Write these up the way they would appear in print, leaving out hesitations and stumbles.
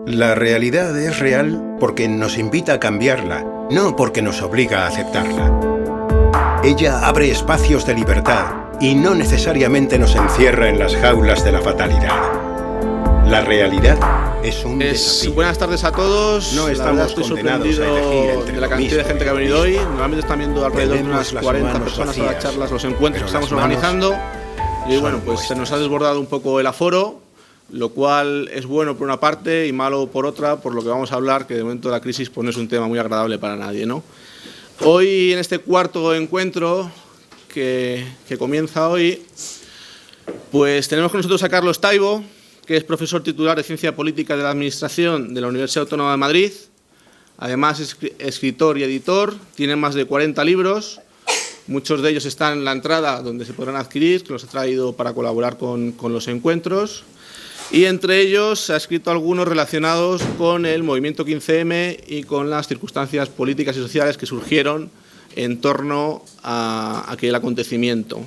La realidad es real porque nos invita a cambiarla, no porque nos obliga a aceptarla. Ella abre espacios de libertad y no necesariamente nos encierra en las jaulas de la fatalidad. La realidad es un desafío. Buenas tardes a todos. No estamos condenados a elegir entre de la cantidad de gente que ha venido hoy. Normalmente están viendo alrededor de unas 40 personas a las charlas, los encuentros que estamos organizando. Y bueno, pues se nos ha desbordado un poco el aforo, lo cual es bueno por una parte y malo por otra, por lo que vamos a hablar, que de momento la crisis pues no es un tema muy agradable para nadie, ¿no? Hoy, en este cuarto encuentro que comienza hoy, pues tenemos con nosotros a Carlos Taibo, que es profesor titular de Ciencia Política de la Administración de la Universidad Autónoma de Madrid. Además es escritor y editor, tiene más de 40 libros, muchos de ellos están en la entrada donde se podrán adquirir, que los he traído para colaborar con los encuentros. Y entre ellos ha escrito algunos relacionados con el movimiento 15M y con las circunstancias políticas y sociales que surgieron en torno a aquel acontecimiento.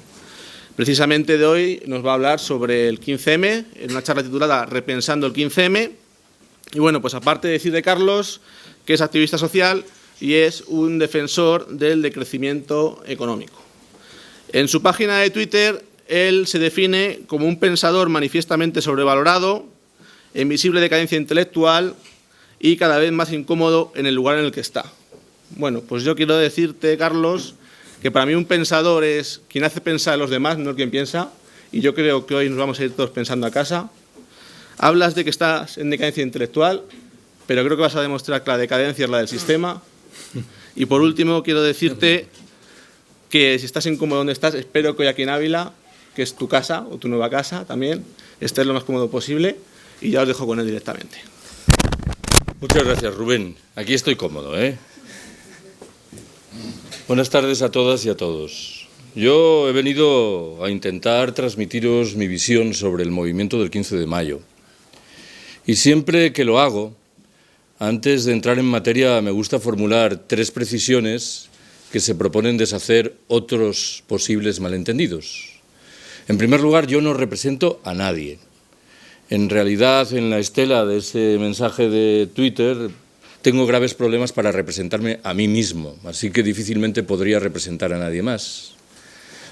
Precisamente de hoy nos va a hablar sobre el 15M, en una charla titulada Repensando el 15M. Y bueno, pues aparte de decir de Carlos, que es activista social y es un defensor del decrecimiento económico. En su página de Twitter, él se define como un pensador manifiestamente sobrevalorado, en visible decadencia intelectual y cada vez más incómodo en el lugar en el que está. Bueno, pues yo quiero decirte, Carlos, que para mí un pensador es quien hace pensar a los demás, no el quien piensa, y yo creo que hoy nos vamos a ir todos pensando a casa. Hablas de que estás en decadencia intelectual, pero creo que vas a demostrar que la decadencia es la del sistema. Y por último, quiero decirte que si estás incómodo donde estás, espero que hoy aquí en Ávila, que es tu casa o tu nueva casa también, estés lo más cómodo posible, y ya os dejo con él directamente. Muchas gracias, Rubén. Aquí estoy cómodo, ¿eh? Buenas tardes a todas y a todos. Yo he venido a intentar transmitiros mi visión sobre el movimiento del 15 de mayo. Y siempre que lo hago, antes de entrar en materia, me gusta formular 3 precisiones que se proponen deshacer otros posibles malentendidos. En primer lugar, yo no represento a nadie. En realidad, en la estela de ese mensaje de Twitter, tengo graves problemas para representarme a mí mismo, así que difícilmente podría representar a nadie más.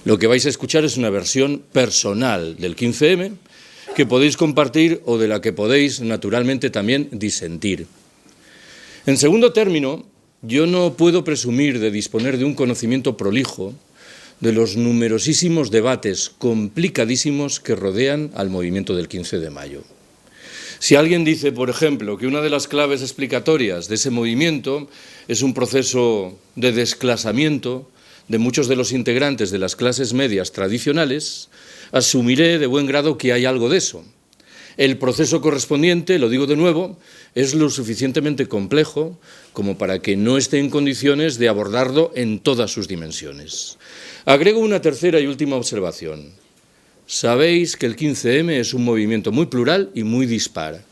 Lo que vais a escuchar es una versión personal del 15M que podéis compartir o de la que podéis, naturalmente, también disentir. En segundo término, yo no puedo presumir de disponer de un conocimiento prolijo de los numerosísimos debates complicadísimos que rodean al movimiento del 15 de mayo. Si alguien dice, por ejemplo, que una de las claves explicatorias de ese movimiento es un proceso de desclasamiento de muchos de los integrantes de las clases medias tradicionales, asumiré de buen grado que hay algo de eso. El proceso correspondiente, lo digo de nuevo, es lo suficientemente complejo como para que no esté en condiciones de abordarlo en todas sus dimensiones. Agrego una tercera y última observación. Sabéis que el 15M es un movimiento muy plural y muy dispar,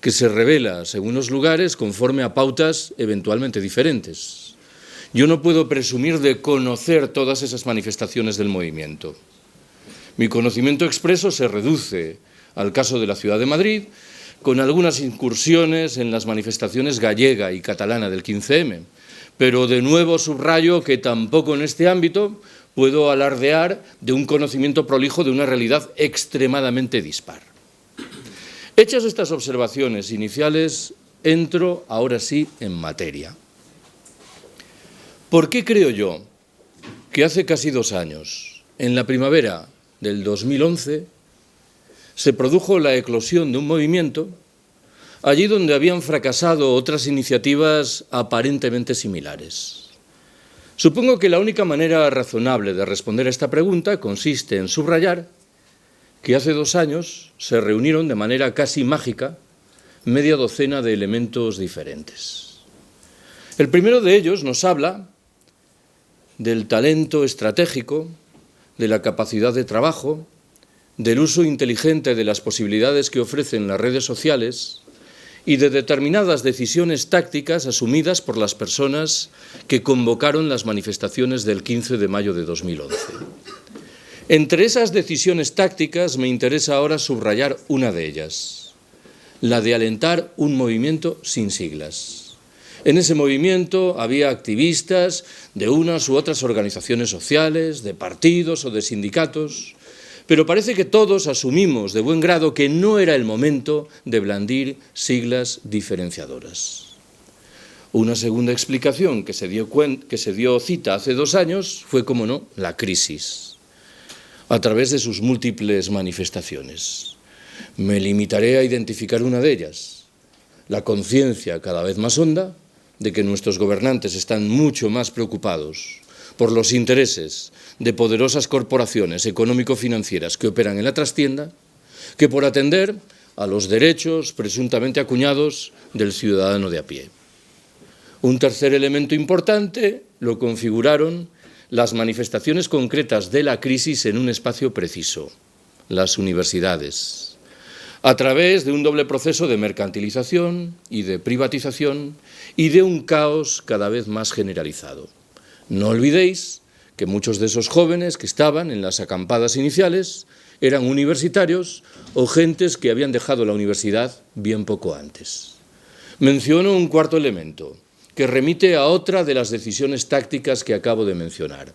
que se revela según los lugares conforme a pautas eventualmente diferentes. Yo no puedo presumir de conocer todas esas manifestaciones del movimiento. Mi conocimiento expreso se reduce al caso de la ciudad de Madrid, con algunas incursiones en las manifestaciones gallega y catalana del 15M. Pero de nuevo subrayo que tampoco en este ámbito puedo alardear de un conocimiento prolijo de una realidad extremadamente dispar. Hechas estas observaciones iniciales, entro ahora sí en materia. ¿Por qué creo yo que hace casi 2 años, en la primavera del 2011, se produjo la eclosión de un movimiento allí donde habían fracasado otras iniciativas aparentemente similares? Supongo que la única manera razonable de responder a esta pregunta consiste en subrayar que hace 2 años se reunieron de manera casi mágica media docena de elementos diferentes. El primero de ellos nos habla del talento estratégico, de la capacidad de trabajo, del uso inteligente de las posibilidades que ofrecen las redes sociales y de determinadas decisiones tácticas asumidas por las personas que convocaron las manifestaciones del 15 de mayo de 2011. Entre esas decisiones tácticas me interesa ahora subrayar una de ellas, la de alentar un movimiento sin siglas. En ese movimiento había activistas de unas u otras organizaciones sociales, de partidos o de sindicatos, pero parece que todos asumimos de buen grado que no era el momento de blandir siglas diferenciadoras. Una segunda explicación que se dio cita hace 2 años fue, como no, la crisis, a través de sus múltiples manifestaciones. Me limitaré a identificar una de ellas: la conciencia cada vez más honda de que nuestros gobernantes están mucho más preocupados por los intereses de poderosas corporaciones económico-financieras que operan en la trastienda que por atender a los derechos presuntamente acuñados del ciudadano de a pie. Un tercer elemento importante lo configuraron las manifestaciones concretas de la crisis en un espacio preciso: las universidades, a través de un doble proceso de mercantilización y de privatización y de un caos cada vez más generalizado. No olvidéis que muchos de esos jóvenes que estaban en las acampadas iniciales eran universitarios o gentes que habían dejado la universidad bien poco antes. Menciono un cuarto elemento, que remite a otra de las decisiones tácticas que acabo de mencionar: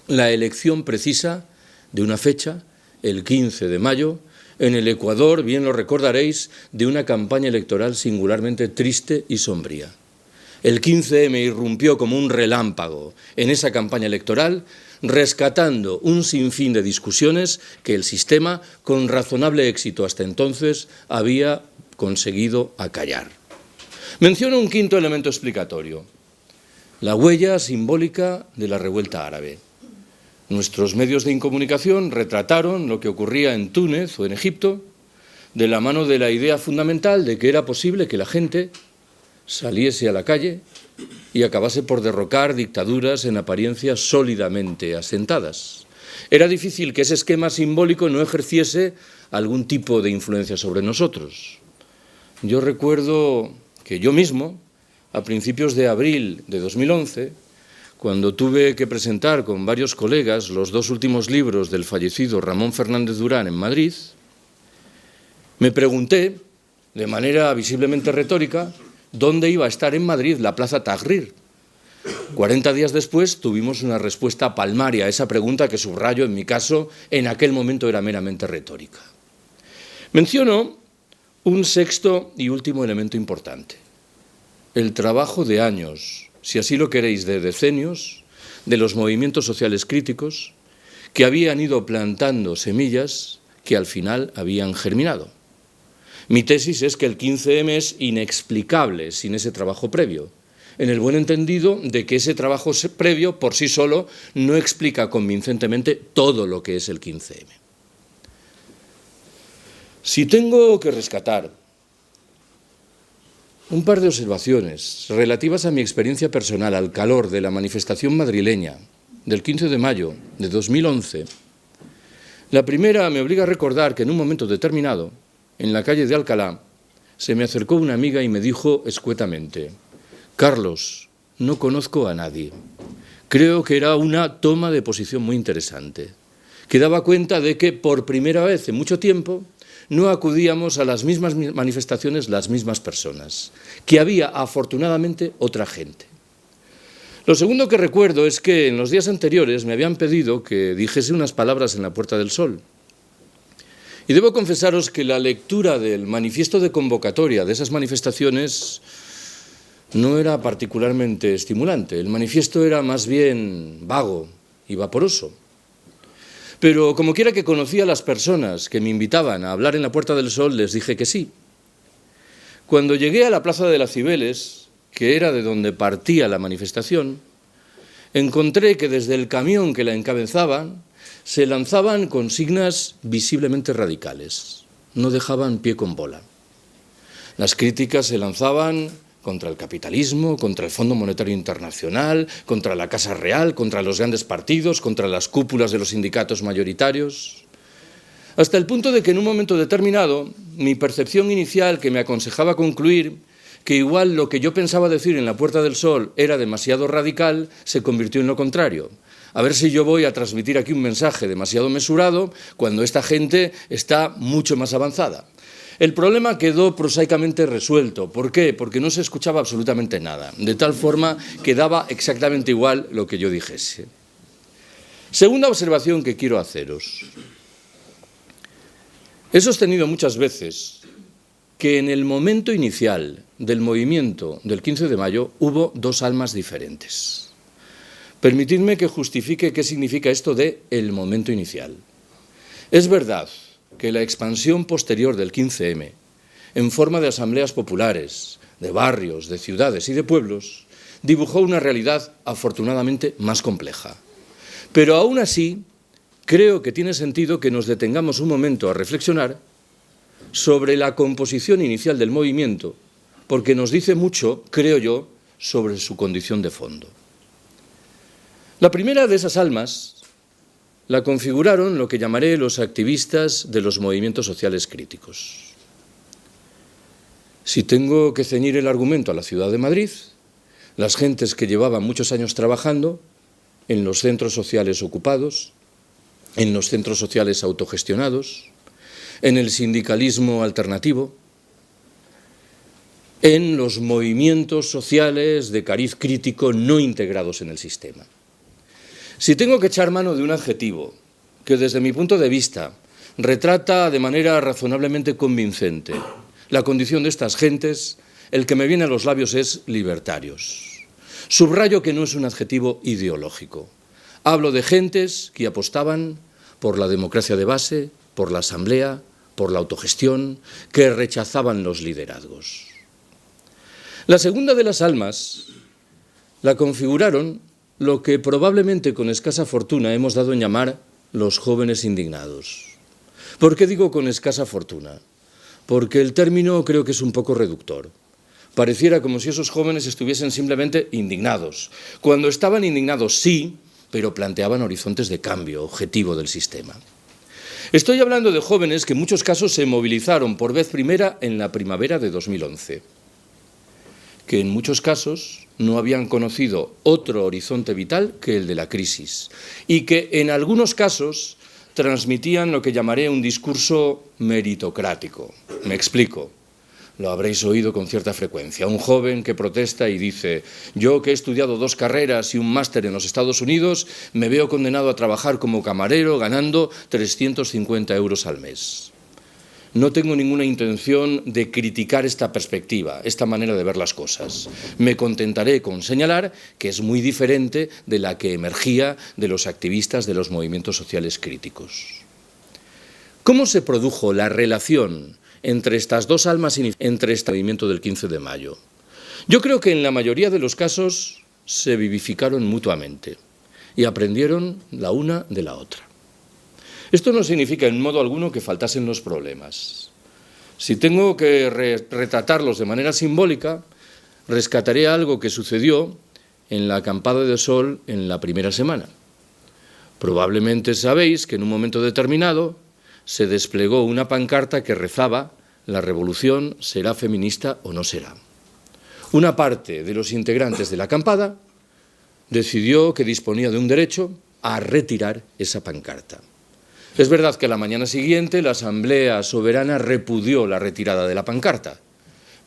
la elección precisa de una fecha, el 15 de mayo, en el Ecuador, bien lo recordaréis, de una campaña electoral singularmente triste y sombría. El 15M irrumpió como un relámpago en esa campaña electoral, rescatando un sinfín de discusiones que el sistema, con razonable éxito hasta entonces, había conseguido acallar. Menciono un quinto elemento explicatorio: la huella simbólica de la revuelta árabe. Nuestros medios de comunicación retrataron lo que ocurría en Túnez o en Egipto de la mano de la idea fundamental de que era posible que la gente saliese a la calle y acabase por derrocar dictaduras en apariencia sólidamente asentadas. Era difícil que ese esquema simbólico no ejerciese algún tipo de influencia sobre nosotros. Yo recuerdo que yo mismo, a principios de abril de 2011, cuando tuve que presentar con varios colegas los 2 últimos libros del fallecido Ramón Fernández Durán en Madrid, me pregunté, de manera visiblemente retórica, dónde iba a estar en Madrid la Plaza Tahrir. 40 días después tuvimos una respuesta palmaria a esa pregunta que, subrayo, en mi caso, en aquel momento era meramente retórica. Menciono un sexto y último elemento importante: el trabajo de años, si así lo queréis, de decenios, de los movimientos sociales críticos que habían ido plantando semillas que al final habían germinado. Mi tesis es que el 15M es inexplicable sin ese trabajo previo, en el buen entendido de que ese trabajo previo por sí solo no explica convincentemente todo lo que es el 15M. Si tengo que rescatar un par de observaciones relativas a mi experiencia personal al calor de la manifestación madrileña del 15 de mayo de 2011, la primera me obliga a recordar que en un momento determinado, en la calle de Alcalá, se me acercó una amiga y me dijo escuetamente: Carlos, no conozco a nadie. Creo que era una toma de posición muy interesante, que daba cuenta de que por primera vez en mucho tiempo no acudíamos a las mismas manifestaciones las mismas personas, que había afortunadamente otra gente. Lo segundo que recuerdo es que en los días anteriores me habían pedido que dijese unas palabras en la Puerta del Sol. Y debo confesaros que la lectura del manifiesto de convocatoria de esas manifestaciones no era particularmente estimulante. El manifiesto era más bien vago y vaporoso. Pero como quiera que conocía a las personas que me invitaban a hablar en la Puerta del Sol, les dije que sí. Cuando llegué a la Plaza de las Cibeles, que era de donde partía la manifestación, encontré que desde el camión que la encabezaba se lanzaban consignas visiblemente radicales. No dejaban pie con bola. Las críticas se lanzaban contra el capitalismo, contra el Fondo Monetario Internacional, contra la Casa Real, contra los grandes partidos, contra las cúpulas de los sindicatos mayoritarios, hasta el punto de que en un momento determinado mi percepción inicial, que me aconsejaba concluir que igual lo que yo pensaba decir en la Puerta del Sol era demasiado radical, se convirtió en lo contrario. A ver si yo voy a transmitir aquí un mensaje demasiado mesurado cuando esta gente está mucho más avanzada. El problema quedó prosaicamente resuelto. ¿Por qué? Porque no se escuchaba absolutamente nada, de tal forma que daba exactamente igual lo que yo dijese. Segunda observación que quiero haceros. He sostenido muchas veces que en el momento inicial del movimiento del 15 de mayo hubo dos almas diferentes. Permitidme que justifique qué significa esto de el momento inicial. Es verdad que la expansión posterior del 15M, en forma de asambleas populares, de barrios, de ciudades y de pueblos, dibujó una realidad afortunadamente más compleja. Pero aún así, creo que tiene sentido que nos detengamos un momento a reflexionar sobre la composición inicial del movimiento, porque nos dice mucho, creo yo, sobre su condición de fondo. La primera de esas almas la configuraron lo que llamaré los activistas de los movimientos sociales críticos. Si tengo que ceñir el argumento a la ciudad de Madrid, las gentes que llevaban muchos años trabajando en los centros sociales ocupados, en los centros sociales autogestionados, en el sindicalismo alternativo, en los movimientos sociales de cariz crítico no integrados en el sistema. Si tengo que echar mano de un adjetivo que desde mi punto de vista retrata de manera razonablemente convincente la condición de estas gentes, el que me viene a los labios es libertarios. Subrayo que no es un adjetivo ideológico. Hablo de gentes que apostaban por la democracia de base, por la asamblea, por la autogestión, que rechazaban los liderazgos. La segunda de las almas la configuraron lo que probablemente con escasa fortuna hemos dado en llamar los jóvenes indignados. ¿Por qué digo con escasa fortuna? Porque el término creo que es un poco reductor. Pareciera como si esos jóvenes estuviesen simplemente indignados. Cuando estaban indignados, sí, pero planteaban horizontes de cambio objetivo del sistema. Estoy hablando de jóvenes que en muchos casos se movilizaron por vez primera en la primavera de 2011, que en muchos casos no habían conocido otro horizonte vital que el de la crisis y que en algunos casos transmitían lo que llamaré un discurso meritocrático. Me explico. Lo habréis oído con cierta frecuencia. Un joven que protesta y dice: yo que he estudiado 2 carreras y un máster en los Estados Unidos, me veo condenado a trabajar como camarero ganando 350 euros al mes. No tengo ninguna intención de criticar esta perspectiva, esta manera de ver las cosas. Me contentaré con señalar que es muy diferente de la que emergía de los activistas de los movimientos sociales críticos. ¿Cómo se produjo la relación entre estas dos almas, entre este movimiento del 15 de mayo? Yo creo que en la mayoría de los casos se vivificaron mutuamente y aprendieron la una de la otra. Esto no significa en modo alguno que faltasen los problemas. Si tengo que retratarlos de manera simbólica, rescataré algo que sucedió en la acampada de sol en la primera semana. Probablemente sabéis que en un momento determinado se desplegó una pancarta que rezaba: la revolución será feminista o no será. Una parte de los integrantes de la acampada decidió que disponía de un derecho a retirar esa pancarta. Es verdad que a la mañana siguiente la Asamblea Soberana repudió la retirada de la pancarta,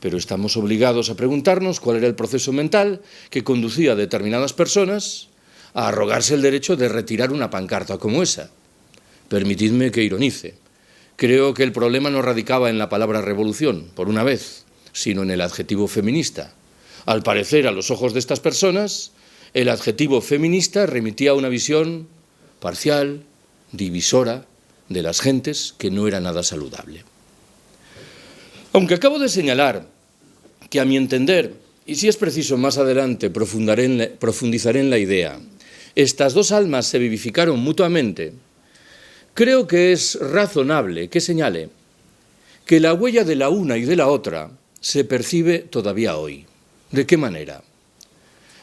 pero estamos obligados a preguntarnos cuál era el proceso mental que conducía a determinadas personas a arrogarse el derecho de retirar una pancarta como esa. Permitidme que ironice. Creo que el problema no radicaba en la palabra revolución, por una vez, sino en el adjetivo feminista. Al parecer, a los ojos de estas personas, el adjetivo feminista remitía a una visión parcial, divisora de las gentes, que no era nada saludable. Aunque acabo de señalar que, a mi entender, y si es preciso más adelante profundizaré en la idea, estas dos almas se vivificaron mutuamente, creo que es razonable que señale que la huella de la una y de la otra se percibe todavía hoy. ¿De qué manera?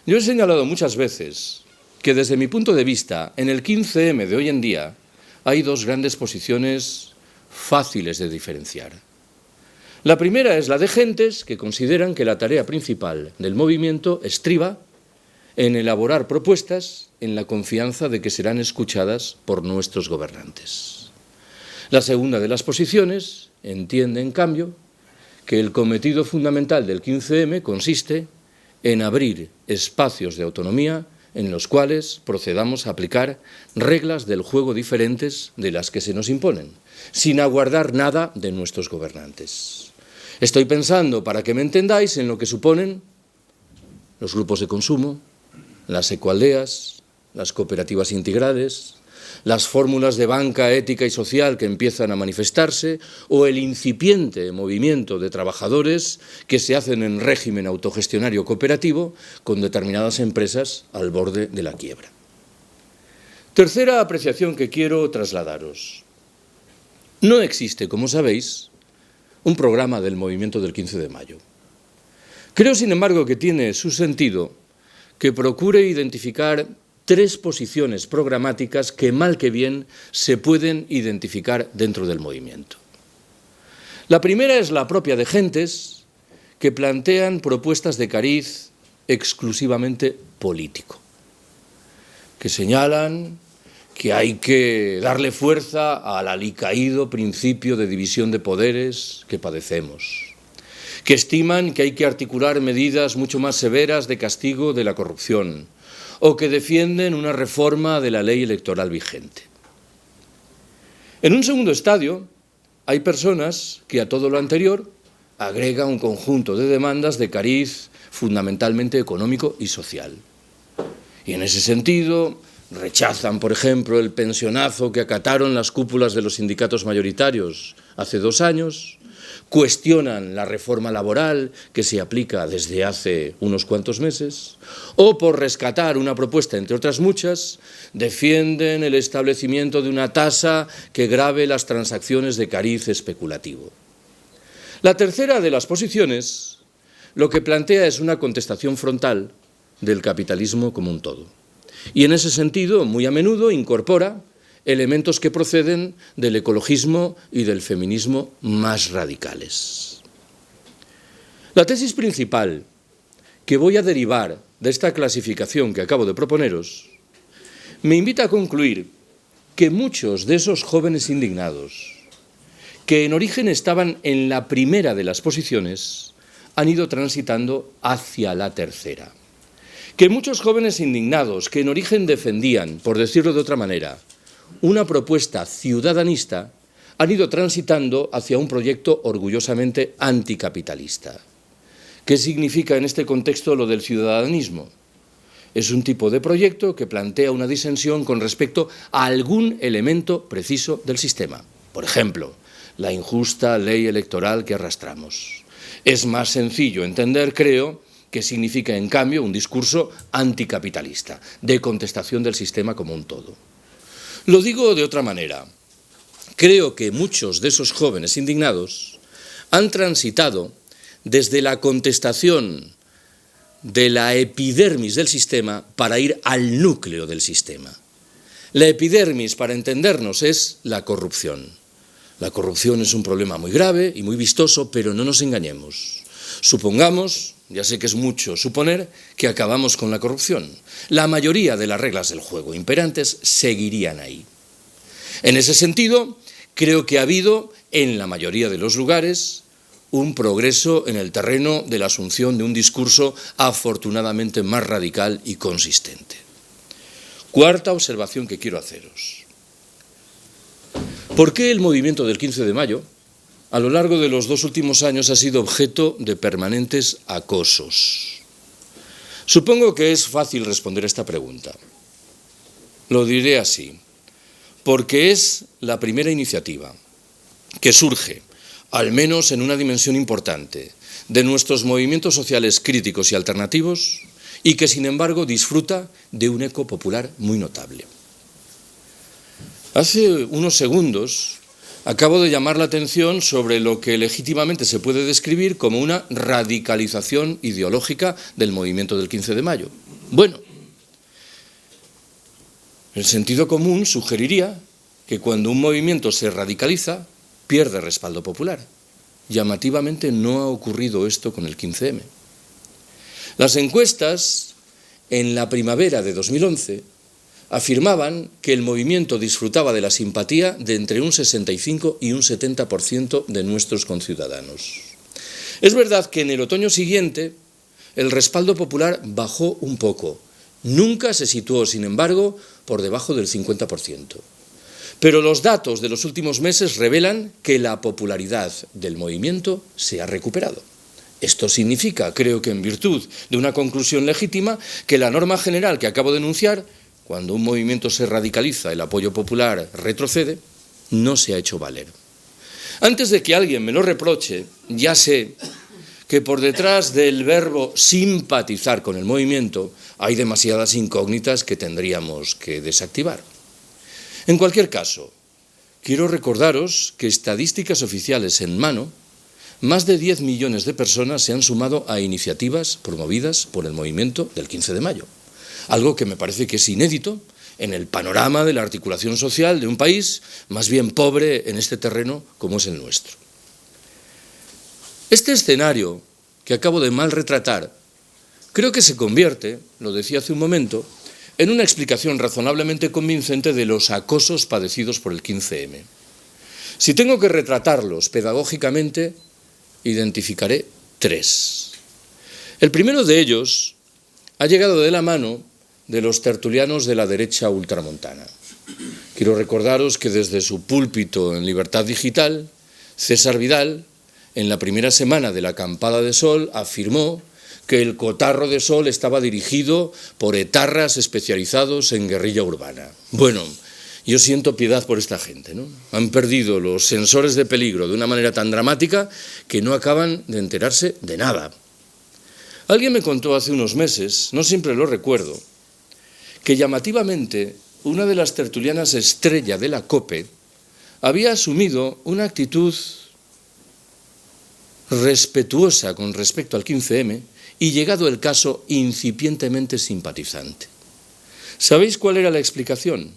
Yo he señalado muchas veces que desde mi punto de vista, en el 15M de hoy en día, hay dos grandes posiciones fáciles de diferenciar. La primera es la de gentes que consideran que la tarea principal del movimiento estriba en elaborar propuestas en la confianza de que serán escuchadas por nuestros gobernantes. La segunda de las posiciones entiende, en cambio, que el cometido fundamental del 15M consiste en abrir espacios de autonomía en los cuales procedamos a aplicar reglas del juego diferentes de las que se nos imponen, sin aguardar nada de nuestros gobernantes. Estoy pensando, para que me entendáis, en lo que suponen los grupos de consumo, las ecoaldeas, las cooperativas integrales, las fórmulas de banca ética y social que empiezan a manifestarse o el incipiente movimiento de trabajadores que se hacen en régimen autogestionario cooperativo con determinadas empresas al borde de la quiebra. Tercera apreciación que quiero trasladaros. No existe, como sabéis, un programa del movimiento del 15 de mayo. Creo, sin embargo, que tiene su sentido que procure identificar tres posiciones programáticas que, mal que bien, se pueden identificar dentro del movimiento. La primera es la propia de gentes que plantean propuestas de cariz exclusivamente político, que señalan que hay que darle fuerza al alicaído principio de división de poderes que padecemos, que estiman que hay que articular medidas mucho más severas de castigo de la corrupción, o que defienden una reforma de la ley electoral vigente. En un segundo estadio, hay personas que a todo lo anterior agrega un conjunto de demandas de cariz fundamentalmente económico y social. Y en ese sentido, rechazan, por ejemplo, el pensionazo que acataron las cúpulas de los sindicatos mayoritarios hace 2 años, cuestionan la reforma laboral que se aplica desde hace unos cuantos meses, o por rescatar una propuesta, entre otras muchas, defienden el establecimiento de una tasa que grave las transacciones de cariz especulativo. La tercera de las posiciones lo que plantea es una contestación frontal del capitalismo como un todo. Y en ese sentido, muy a menudo incorpora elementos que proceden del ecologismo y del feminismo más radicales. La tesis principal que voy a derivar de esta clasificación que acabo de proponeros me invita a concluir que muchos de esos jóvenes indignados, que en origen estaban en la primera de las posiciones, han ido transitando hacia la tercera. Que muchos jóvenes indignados que en origen defendían, por decirlo de otra manera, una propuesta ciudadanista, han ido transitando hacia un proyecto orgullosamente anticapitalista. ¿Qué significa en este contexto lo del ciudadanismo? Es un tipo de proyecto que plantea una disensión con respecto a algún elemento preciso del sistema. Por ejemplo, la injusta ley electoral que arrastramos. Es más sencillo entender, creo, que significa, en cambio, un discurso anticapitalista, de contestación del sistema como un todo. Lo digo de otra manera. Creo que muchos de esos jóvenes indignados han transitado desde la contestación de la epidermis del sistema para ir al núcleo del sistema. La epidermis, para entendernos, es la corrupción. La corrupción es un problema muy grave y muy vistoso, pero no nos engañemos. Supongamos, ya sé que es mucho suponer, que acabamos con la corrupción. La mayoría de las reglas del juego imperantes seguirían ahí. En ese sentido, creo que ha habido, en la mayoría de los lugares, un progreso en el terreno de la asunción de un discurso afortunadamente más radical y consistente. Cuarta observación que quiero haceros. ¿Por qué el movimiento del 15 de mayo, a lo largo de los 2 últimos años, ha sido objeto de permanentes acosos? Supongo que es fácil responder esta pregunta. Lo diré así. Porque es la primera iniciativa que surge, al menos en una dimensión importante, de nuestros movimientos sociales críticos y alternativos y que, sin embargo, disfruta de un eco popular muy notable. Hace unos segundos acabo de llamar la atención sobre lo que legítimamente se puede describir como una radicalización ideológica del movimiento del 15 de mayo. Bueno, el sentido común sugeriría que cuando un movimiento se radicaliza, pierde respaldo popular. Llamativamente no ha ocurrido esto con el 15M. Las encuestas en la primavera de 2011 afirmaban que el movimiento disfrutaba de la simpatía de entre un 65 y un 70% de nuestros conciudadanos. Es verdad que en el otoño siguiente el respaldo popular bajó un poco. Nunca se situó, sin embargo, por debajo del 50%. Pero los datos de los últimos meses revelan que la popularidad del movimiento se ha recuperado. Esto significa, creo que en virtud de una conclusión legítima, que la norma general que acabo de enunciar, cuando un movimiento se radicaliza, el apoyo popular retrocede, no se ha hecho valer. Antes de que alguien me lo reproche, ya sé que por detrás del verbo simpatizar con el movimiento hay demasiadas incógnitas que tendríamos que desactivar. En cualquier caso, quiero recordaros que estadísticas oficiales en mano, más de 10 millones de personas se han sumado a iniciativas promovidas por el movimiento del 15 de mayo. Algo que me parece que es inédito en el panorama de la articulación social de un país más bien pobre en este terreno como es el nuestro. Este escenario que acabo de mal retratar, creo que se convierte, lo decía hace un momento, en una explicación razonablemente convincente de los acosos padecidos por el 15M. Si tengo que retratarlos pedagógicamente, identificaré 3. El primero de ellos ha llegado de la mano de los tertulianos de la derecha ultramontana. Quiero recordaros que desde su púlpito en Libertad Digital, César Vidal, en la primera semana de la acampada de sol, afirmó que el cotarro de sol estaba dirigido por etarras especializados en guerrilla urbana. Bueno, yo siento piedad por esta gente, ¿no? Han perdido los sensores de peligro de una manera tan dramática que no acaban de enterarse de nada. Alguien me contó hace unos meses, no siempre lo recuerdo, que llamativamente una de las tertulianas estrella de la COPE había asumido una actitud respetuosa con respecto al 15M y, llegado el caso, incipientemente simpatizante. ¿Sabéis cuál era la explicación?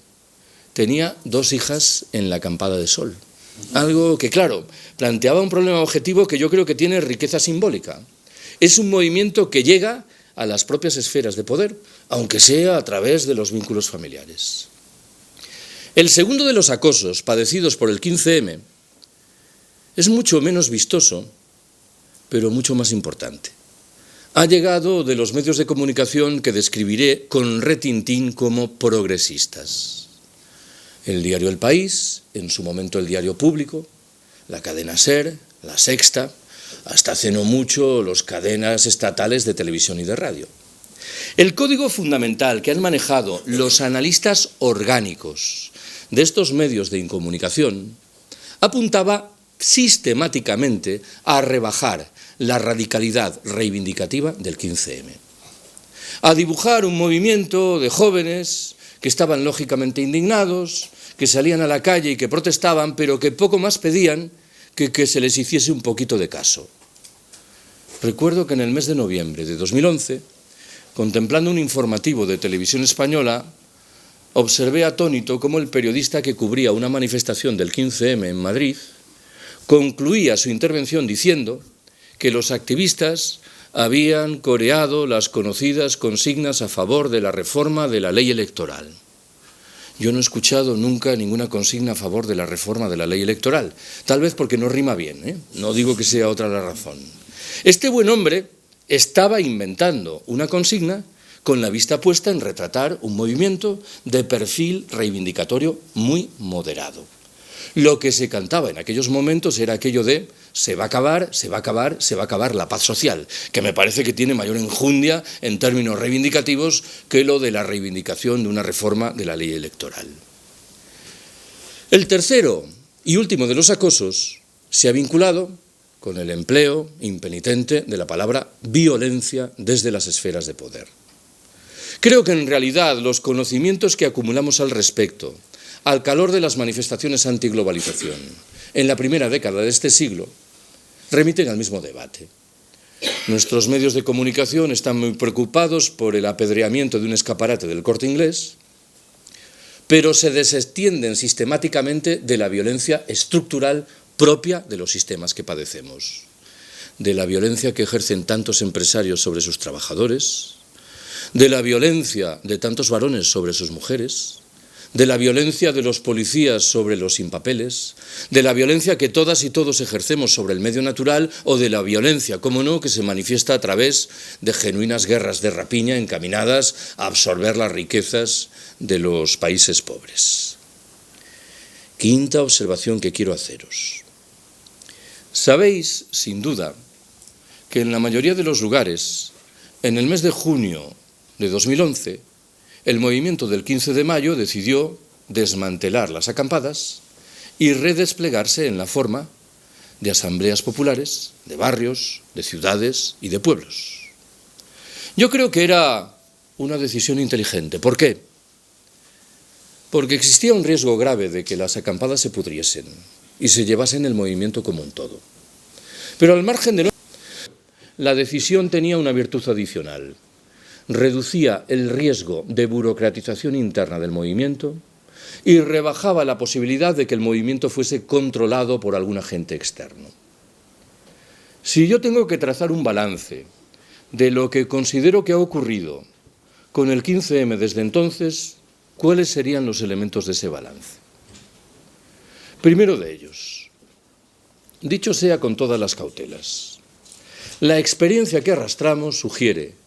Tenía 2 hijas en la acampada de sol. Algo que, claro, planteaba un problema objetivo que yo creo que tiene riqueza simbólica. Es un movimiento que llega a las propias esferas de poder, aunque sea a través de los vínculos familiares. El segundo de los acosos padecidos por el 15M es mucho menos vistoso, pero mucho más importante. Ha llegado de los medios de comunicación que describiré con retintín como progresistas. El diario El País, en su momento el Diario Público, la cadena SER, La Sexta, hasta hace no mucho las cadenas estatales de televisión y de radio. El código fundamental que han manejado los analistas orgánicos de estos medios de incomunicación apuntaba sistemáticamente a rebajar la radicalidad reivindicativa del 15M, a dibujar un movimiento de jóvenes que estaban lógicamente indignados, que salían a la calle y que protestaban, pero que poco más pedían que se les hiciese un poquito de caso. Recuerdo que en el mes de noviembre de 2011, contemplando un informativo de Televisión Española, observé atónito cómo el periodista que cubría una manifestación del 15M en Madrid concluía su intervención diciendo que los activistas habían coreado las conocidas consignas a favor de la reforma de la ley electoral. Yo no he escuchado nunca ninguna consigna a favor de la reforma de la ley electoral, tal vez porque no rima bien, ¿eh? No digo que sea otra la razón. Este buen hombre estaba inventando una consigna con la vista puesta en retratar un movimiento de perfil reivindicatorio muy moderado. Lo que se cantaba en aquellos momentos era aquello de se va a acabar, se va a acabar, se va a acabar la paz social, que me parece que tiene mayor enjundia en términos reivindicativos que lo de la reivindicación de una reforma de la ley electoral. El tercero y último de los acosos se ha vinculado con el empleo impenitente de la palabra violencia desde las esferas de poder. Creo que en realidad los conocimientos que acumulamos al respecto, al calor de las manifestaciones antiglobalización, en la primera década de este siglo, remiten al mismo debate. Nuestros medios de comunicación están muy preocupados por el apedreamiento de un escaparate del Corte Inglés, pero se desentienden sistemáticamente de la violencia estructural propia de los sistemas que padecemos, de la violencia que ejercen tantos empresarios sobre sus trabajadores, de la violencia de tantos varones sobre sus mujeres, de la violencia de los policías sobre los sin papeles, de la violencia que todas y todos ejercemos sobre el medio natural o de la violencia, cómo no, que se manifiesta a través de genuinas guerras de rapiña encaminadas a absorber las riquezas de los países pobres. Quinta observación que quiero haceros. Sabéis, sin duda, que en la mayoría de los lugares, en el mes de junio de 2011, el movimiento del 15 de mayo decidió desmantelar las acampadas y redesplegarse en la forma de asambleas populares, de barrios, de ciudades y de pueblos. Yo creo que era una decisión inteligente. ¿Por qué? Porque existía un riesgo grave de que las acampadas se pudriesen y se llevasen el movimiento como un todo. Pero al margen de la decisión tenía una virtud adicional. Reducía el riesgo de burocratización interna del movimiento y rebajaba la posibilidad de que el movimiento fuese controlado por algún agente externo. Si yo tengo que trazar un balance de lo que considero que ha ocurrido con el 15M desde entonces, ¿cuáles serían los elementos de ese balance? Primero de ellos, dicho sea con todas las cautelas, la experiencia que arrastramos sugiere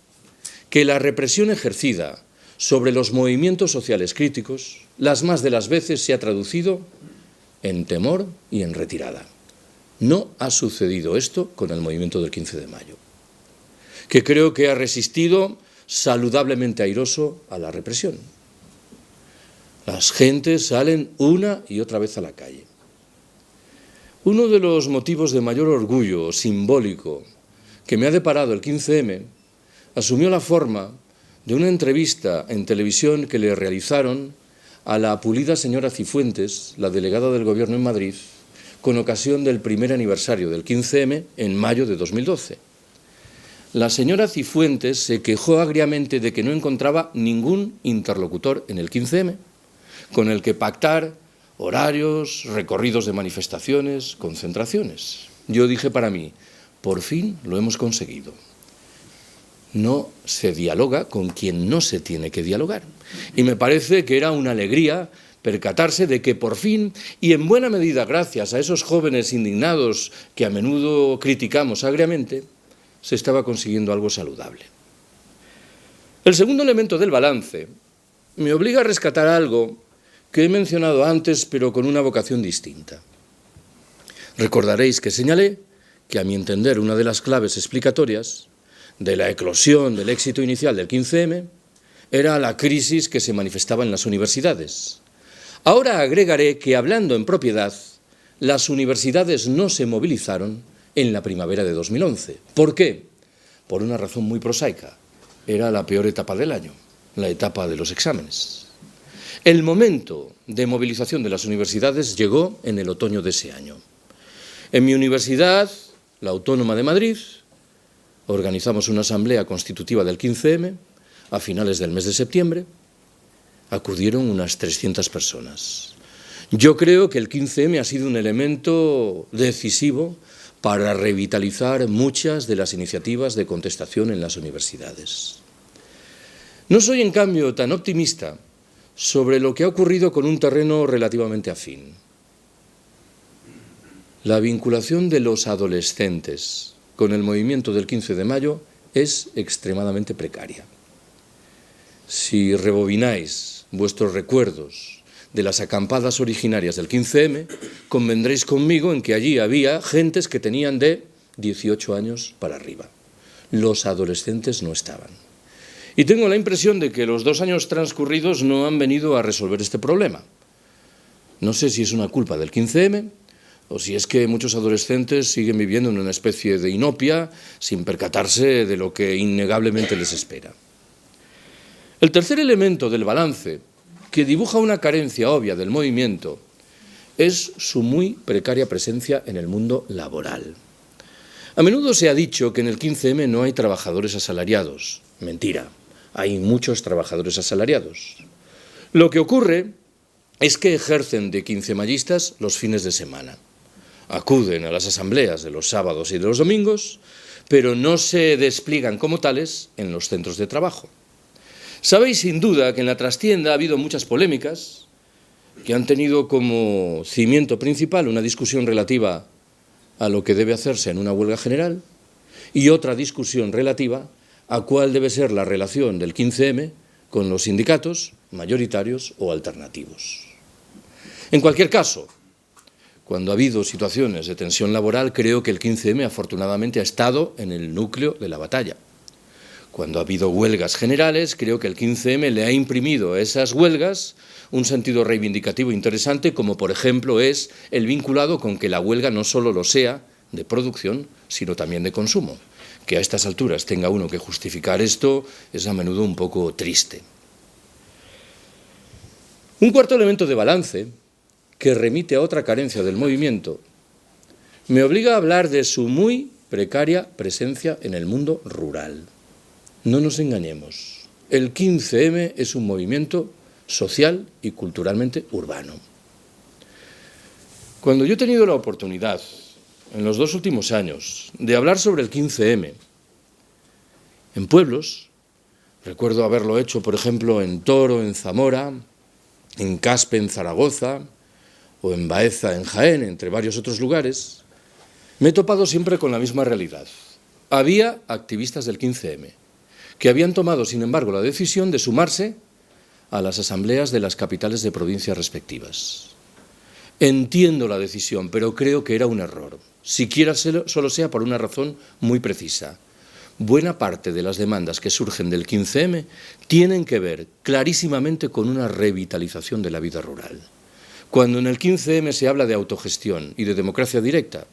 que la represión ejercida sobre los movimientos sociales críticos, las más de las veces se ha traducido en temor y en retirada. No ha sucedido esto con el movimiento del 15 de mayo, que creo que ha resistido saludablemente airoso a la represión. Las gentes salen una y otra vez a la calle. Uno de los motivos de mayor orgullo simbólico que me ha deparado el 15M asumió la forma de una entrevista en televisión que le realizaron a la pulida señora Cifuentes, la delegada del Gobierno en Madrid, con ocasión del primer aniversario del 15M en mayo de 2012. La señora Cifuentes se quejó agriamente de que no encontraba ningún interlocutor en el 15M con el que pactar horarios, recorridos de manifestaciones, concentraciones. Yo dije para mí, por fin lo hemos conseguido. No se dialoga con quien no se tiene que dialogar. Y me parece que era una alegría percatarse de que por fin, y en buena medida gracias a esos jóvenes indignados que a menudo criticamos agriamente, se estaba consiguiendo algo saludable. El segundo elemento del balance me obliga a rescatar algo que he mencionado antes, pero con una vocación distinta. Recordaréis que señalé que, a mi entender, una de las claves explicatorias de la eclosión del éxito inicial del 15M era la crisis que se manifestaba en las universidades. Ahora agregaré que, hablando en propiedad, las universidades no se movilizaron en la primavera de 2011. ¿Por qué? Por una razón muy prosaica. Era la peor etapa del año, la etapa de los exámenes. El momento de movilización de las universidades llegó en el otoño de ese año. En mi universidad, la Autónoma de Madrid, organizamos una asamblea constitutiva del 15M a finales del mes de septiembre. Acudieron unas 300 personas. Yo creo que el 15M ha sido un elemento decisivo para revitalizar muchas de las iniciativas de contestación en las universidades. No soy, en cambio, tan optimista sobre lo que ha ocurrido con un terreno relativamente afín. La vinculación de los adolescentes con el movimiento del 15 de mayo es extremadamente precaria. Si rebobináis vuestros recuerdos de las acampadas originarias del 15M, convendréis conmigo en que allí había gentes que tenían de 18 años para arriba. Los adolescentes no estaban. Y tengo la impresión de que los 2 años transcurridos no han venido a resolver este problema. No sé si es una culpa del 15M o si es que muchos adolescentes siguen viviendo en una especie de inopia sin percatarse de lo que innegablemente les espera. El tercer elemento del balance, que dibuja una carencia obvia del movimiento, es su muy precaria presencia en el mundo laboral. A menudo se ha dicho que en el 15M no hay trabajadores asalariados. Mentira, hay muchos trabajadores asalariados. Lo que ocurre es que ejercen de quincemayistas los fines de semana. Acuden a las asambleas de los sábados y de los domingos, pero no se despliegan como tales en los centros de trabajo. Sabéis sin duda que en la trastienda ha habido muchas polémicas que han tenido como cimiento principal una discusión relativa a lo que debe hacerse en una huelga general y otra discusión relativa a cuál debe ser la relación del 15M con los sindicatos mayoritarios o alternativos. En cualquier caso, cuando ha habido situaciones de tensión laboral, creo que el 15M afortunadamente ha estado en el núcleo de la batalla. Cuando ha habido huelgas generales, creo que el 15M le ha imprimido a esas huelgas un sentido reivindicativo interesante, como por ejemplo es el vinculado con que la huelga no solo lo sea de producción, sino también de consumo. Que a estas alturas tenga uno que justificar esto es a menudo un poco triste. Un cuarto elemento de balance, que remite a otra carencia del movimiento, me obliga a hablar de su muy precaria presencia en el mundo rural. No nos engañemos, el 15M es un movimiento social y culturalmente urbano. Cuando yo he tenido la oportunidad, en los 2 últimos años, de hablar sobre el 15M en pueblos, recuerdo haberlo hecho, por ejemplo, en Toro, en Zamora, en Caspe, en Zaragoza, o en Baeza, en Jaén, entre varios otros lugares, me he topado siempre con la misma realidad. Había activistas del 15M que habían tomado, sin embargo, la decisión de sumarse a las asambleas de las capitales de provincias respectivas. Entiendo la decisión, pero creo que era un error, siquiera solo sea por una razón muy precisa. Buena parte de las demandas que surgen del 15M tienen que ver clarísimamente con una revitalización de la vida rural. Cuando en el 15M se habla de autogestión y de democracia directa,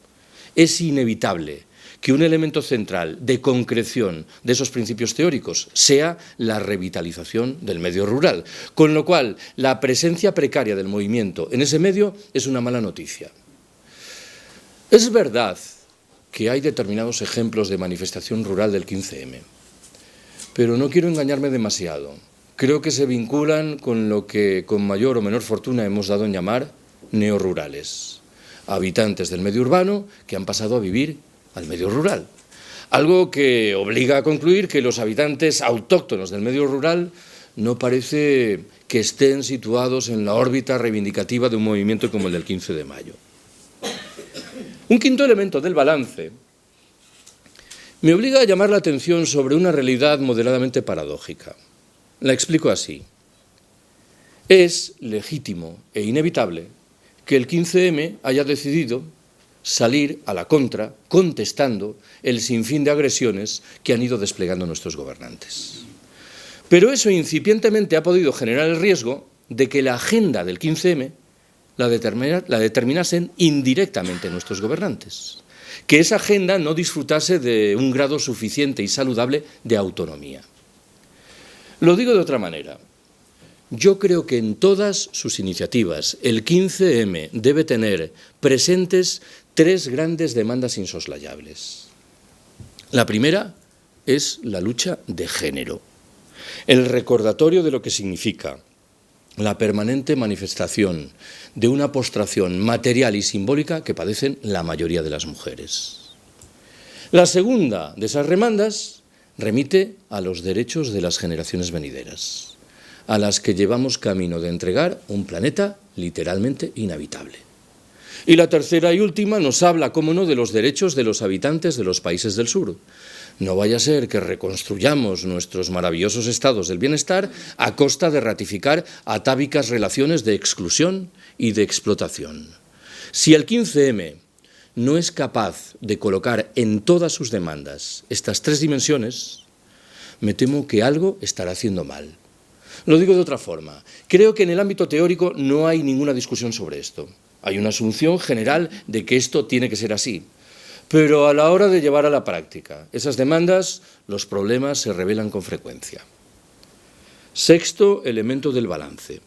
es inevitable que un elemento central de concreción de esos principios teóricos sea la revitalización del medio rural, con lo cual la presencia precaria del movimiento en ese medio es una mala noticia. Es verdad que hay determinados ejemplos de manifestación rural del 15M, pero no quiero engañarme demasiado. Creo que se vinculan con lo que con mayor o menor fortuna hemos dado en llamar neorurales, habitantes del medio urbano que han pasado a vivir al medio rural. Algo que obliga a concluir que los habitantes autóctonos del medio rural no parece que estén situados en la órbita reivindicativa de un movimiento como el del 15 de mayo. Un quinto elemento del balance me obliga a llamar la atención sobre una realidad moderadamente paradójica. La explico así. Es legítimo e inevitable que el 15M haya decidido salir a la contra, contestando el sinfín de agresiones que han ido desplegando nuestros gobernantes. Pero eso incipientemente ha podido generar el riesgo de que la agenda del 15M la determinasen indirectamente nuestros gobernantes, que esa agenda no disfrutase de un grado suficiente y saludable de autonomía. Lo digo de otra manera. Yo creo que en todas sus iniciativas el 15M debe tener presentes 3 grandes demandas insoslayables. La primera es la lucha de género, el recordatorio de lo que significa la permanente manifestación de una postración material y simbólica que padecen la mayoría de las mujeres. La segunda de esas demandas remite a los derechos de las generaciones venideras, a las que llevamos camino de entregar un planeta literalmente inhabitable. Y la tercera y última nos habla, cómo no, de los derechos de los habitantes de los países del sur. No vaya a ser que reconstruyamos nuestros maravillosos estados del bienestar a costa de ratificar atávicas relaciones de exclusión y de explotación. Si el 15M no es capaz de colocar en todas sus demandas estas 3 dimensiones, me temo que algo estará haciendo mal. Lo digo de otra forma. Creo que en el ámbito teórico no hay ninguna discusión sobre esto. Hay una asunción general de que esto tiene que ser así. Pero a la hora de llevar a la práctica esas demandas, los problemas se revelan con frecuencia. Sexto elemento del balance.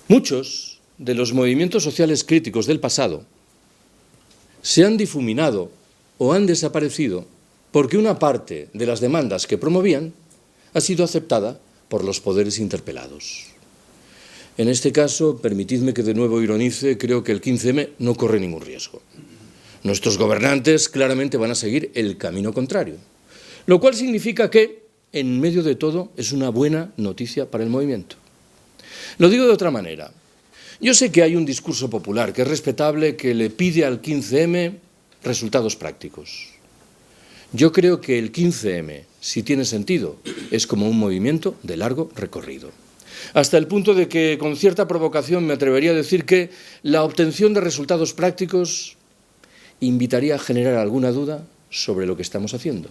Muchos de los movimientos sociales críticos del pasado se han difuminado o han desaparecido porque una parte de las demandas que promovían ha sido aceptada por los poderes interpelados. En este caso, permitidme que de nuevo ironice, creo que el 15M no corre ningún riesgo. Nuestros gobernantes claramente van a seguir el camino contrario, lo cual significa que, en medio de todo, es una buena noticia para el movimiento. Lo digo de otra manera. Yo sé que hay un discurso popular que es respetable, que le pide al 15M resultados prácticos. Yo creo que el 15M, si tiene sentido, es como un movimiento de largo recorrido. Hasta el punto de que, con cierta provocación, me atrevería a decir que la obtención de resultados prácticos invitaría a generar alguna duda sobre lo que estamos haciendo.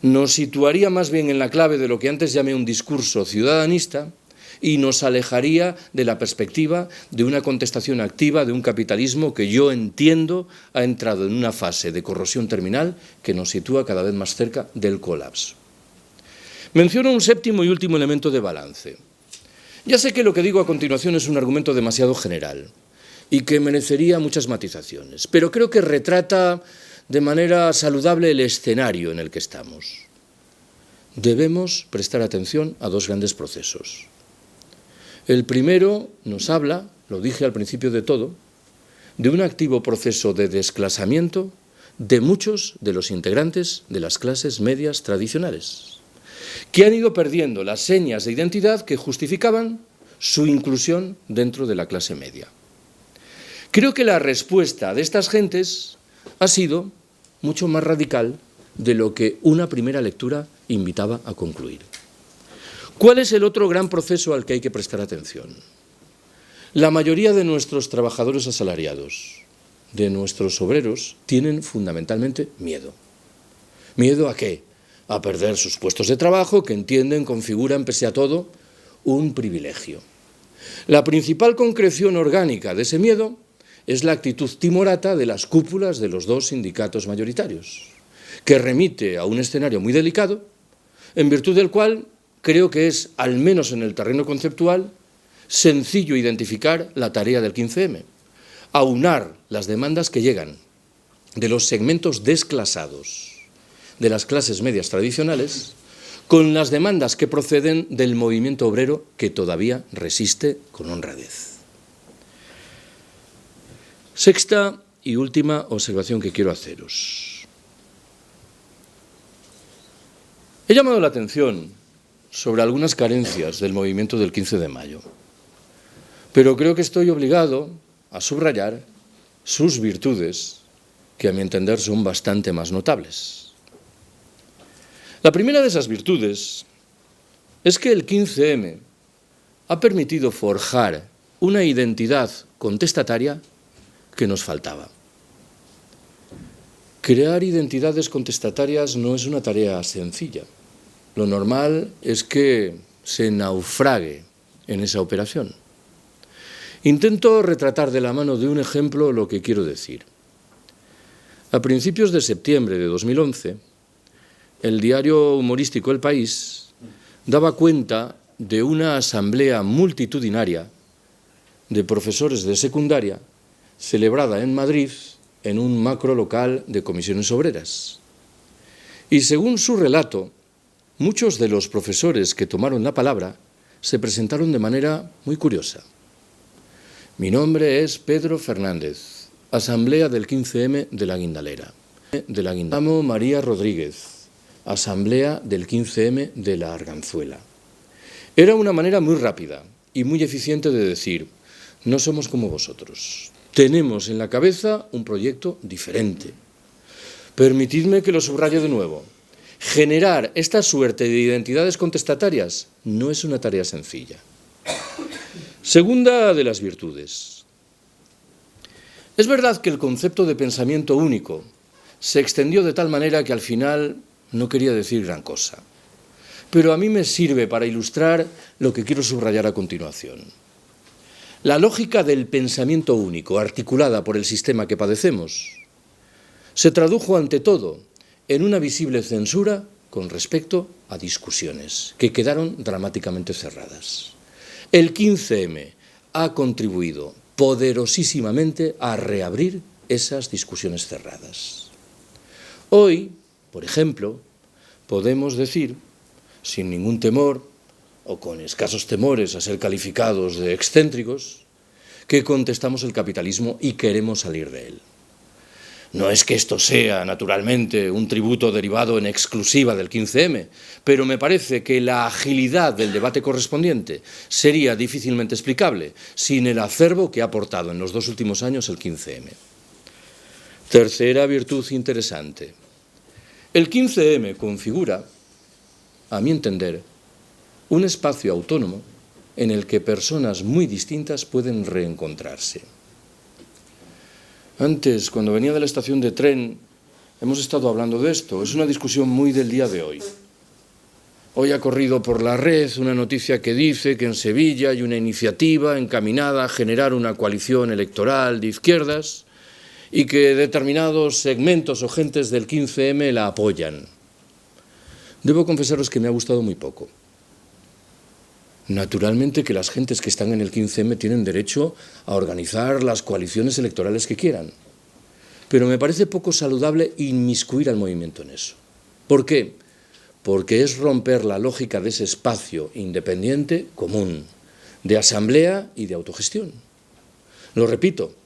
Nos situaría más bien en la clave de lo que antes llamé un discurso ciudadanista y nos alejaría de la perspectiva de una contestación activa de un capitalismo que yo entiendo ha entrado en una fase de corrosión terminal que nos sitúa cada vez más cerca del colapso. Menciono un séptimo y último elemento de balance. Ya sé que lo que digo a continuación es un argumento demasiado general y que merecería muchas matizaciones, pero creo que retrata de manera saludable el escenario en el que estamos. Debemos prestar atención a dos grandes procesos. El primero nos habla, lo dije al principio de todo, de un activo proceso de desclasamiento de muchos de los integrantes de las clases medias tradicionales, que han ido perdiendo las señas de identidad que justificaban su inclusión dentro de la clase media. Creo que la respuesta de estas gentes ha sido mucho más radical de lo que una primera lectura invitaba a concluir. ¿Cuál es el otro gran proceso al que hay que prestar atención? La mayoría de nuestros trabajadores asalariados, de nuestros obreros, tienen fundamentalmente miedo. ¿Miedo a qué? A perder sus puestos de trabajo, que entienden, configuran, pese a todo, un privilegio. La principal concreción orgánica de ese miedo es la actitud timorata de las cúpulas de los dos sindicatos mayoritarios, que remite a un escenario muy delicado, en virtud del cual creo que es, al menos en el terreno conceptual, sencillo identificar la tarea del 15M, aunar las demandas que llegan de los segmentos desclasados de las clases medias tradicionales con las demandas que proceden del movimiento obrero que todavía resiste con honradez. Sexta y última observación que quiero haceros. He llamado la atención sobre algunas carencias del movimiento del 15 de mayo, pero creo que estoy obligado a subrayar sus virtudes, que a mi entender son bastante más notables. La primera de esas virtudes es que el 15M ha permitido forjar una identidad contestataria que nos faltaba. Crear identidades contestatarias no es una tarea sencilla. Lo normal es que se naufrague en esa operación. Intento retratar de la mano de un ejemplo lo que quiero decir. A principios de septiembre de 2011, el diario humorístico El País daba cuenta de una asamblea multitudinaria de profesores de secundaria celebrada en Madrid en un macro local de comisiones obreras. Y según su relato, muchos de los profesores que tomaron la palabra se presentaron de manera muy curiosa. Mi nombre es Pedro Fernández, Asamblea del 15M de la Guindalera. Llamo María Rodríguez, Asamblea del 15M de la Arganzuela. Era una manera muy rápida y muy eficiente de decir, no somos como vosotros. Tenemos en la cabeza un proyecto diferente. Permitidme que lo subraye de nuevo. Generar esta suerte de identidades contestatarias no es una tarea sencilla. Segunda de las virtudes. Es verdad que el concepto de pensamiento único se extendió de tal manera que al final no quería decir gran cosa. Pero a mí me sirve para ilustrar lo que quiero subrayar a continuación. La lógica del pensamiento único, articulada por el sistema que padecemos, se tradujo ante todo en una visible censura con respecto a discusiones que quedaron dramáticamente cerradas. El 15M ha contribuido poderosísimamente a reabrir esas discusiones cerradas. Hoy, por ejemplo, podemos decir, sin ningún temor o con escasos temores a ser calificados de excéntricos, que contestamos el capitalismo y queremos salir de él. No es que esto sea, naturalmente, un tributo derivado en exclusiva del 15M, pero me parece que la agilidad del debate correspondiente sería difícilmente explicable sin el acervo que ha aportado en los 2 últimos años el 15M. Tercera virtud interesante. El 15M configura, a mi entender, un espacio autónomo en el que personas muy distintas pueden reencontrarse. Antes, cuando venía de la estación de tren, hemos estado hablando de esto. Es una discusión muy del día de hoy. Hoy ha corrido por la red una noticia que dice que en Sevilla hay una iniciativa encaminada a generar una coalición electoral de izquierdas y que determinados segmentos o gentes del 15M la apoyan. Debo confesaros que me ha gustado muy poco. Naturalmente que las gentes que están en el 15M tienen derecho a organizar las coaliciones electorales que quieran, pero me parece poco saludable inmiscuir al movimiento en eso. ¿Por qué? Porque es romper la lógica de ese espacio independiente común, de asamblea y de autogestión. Lo repito,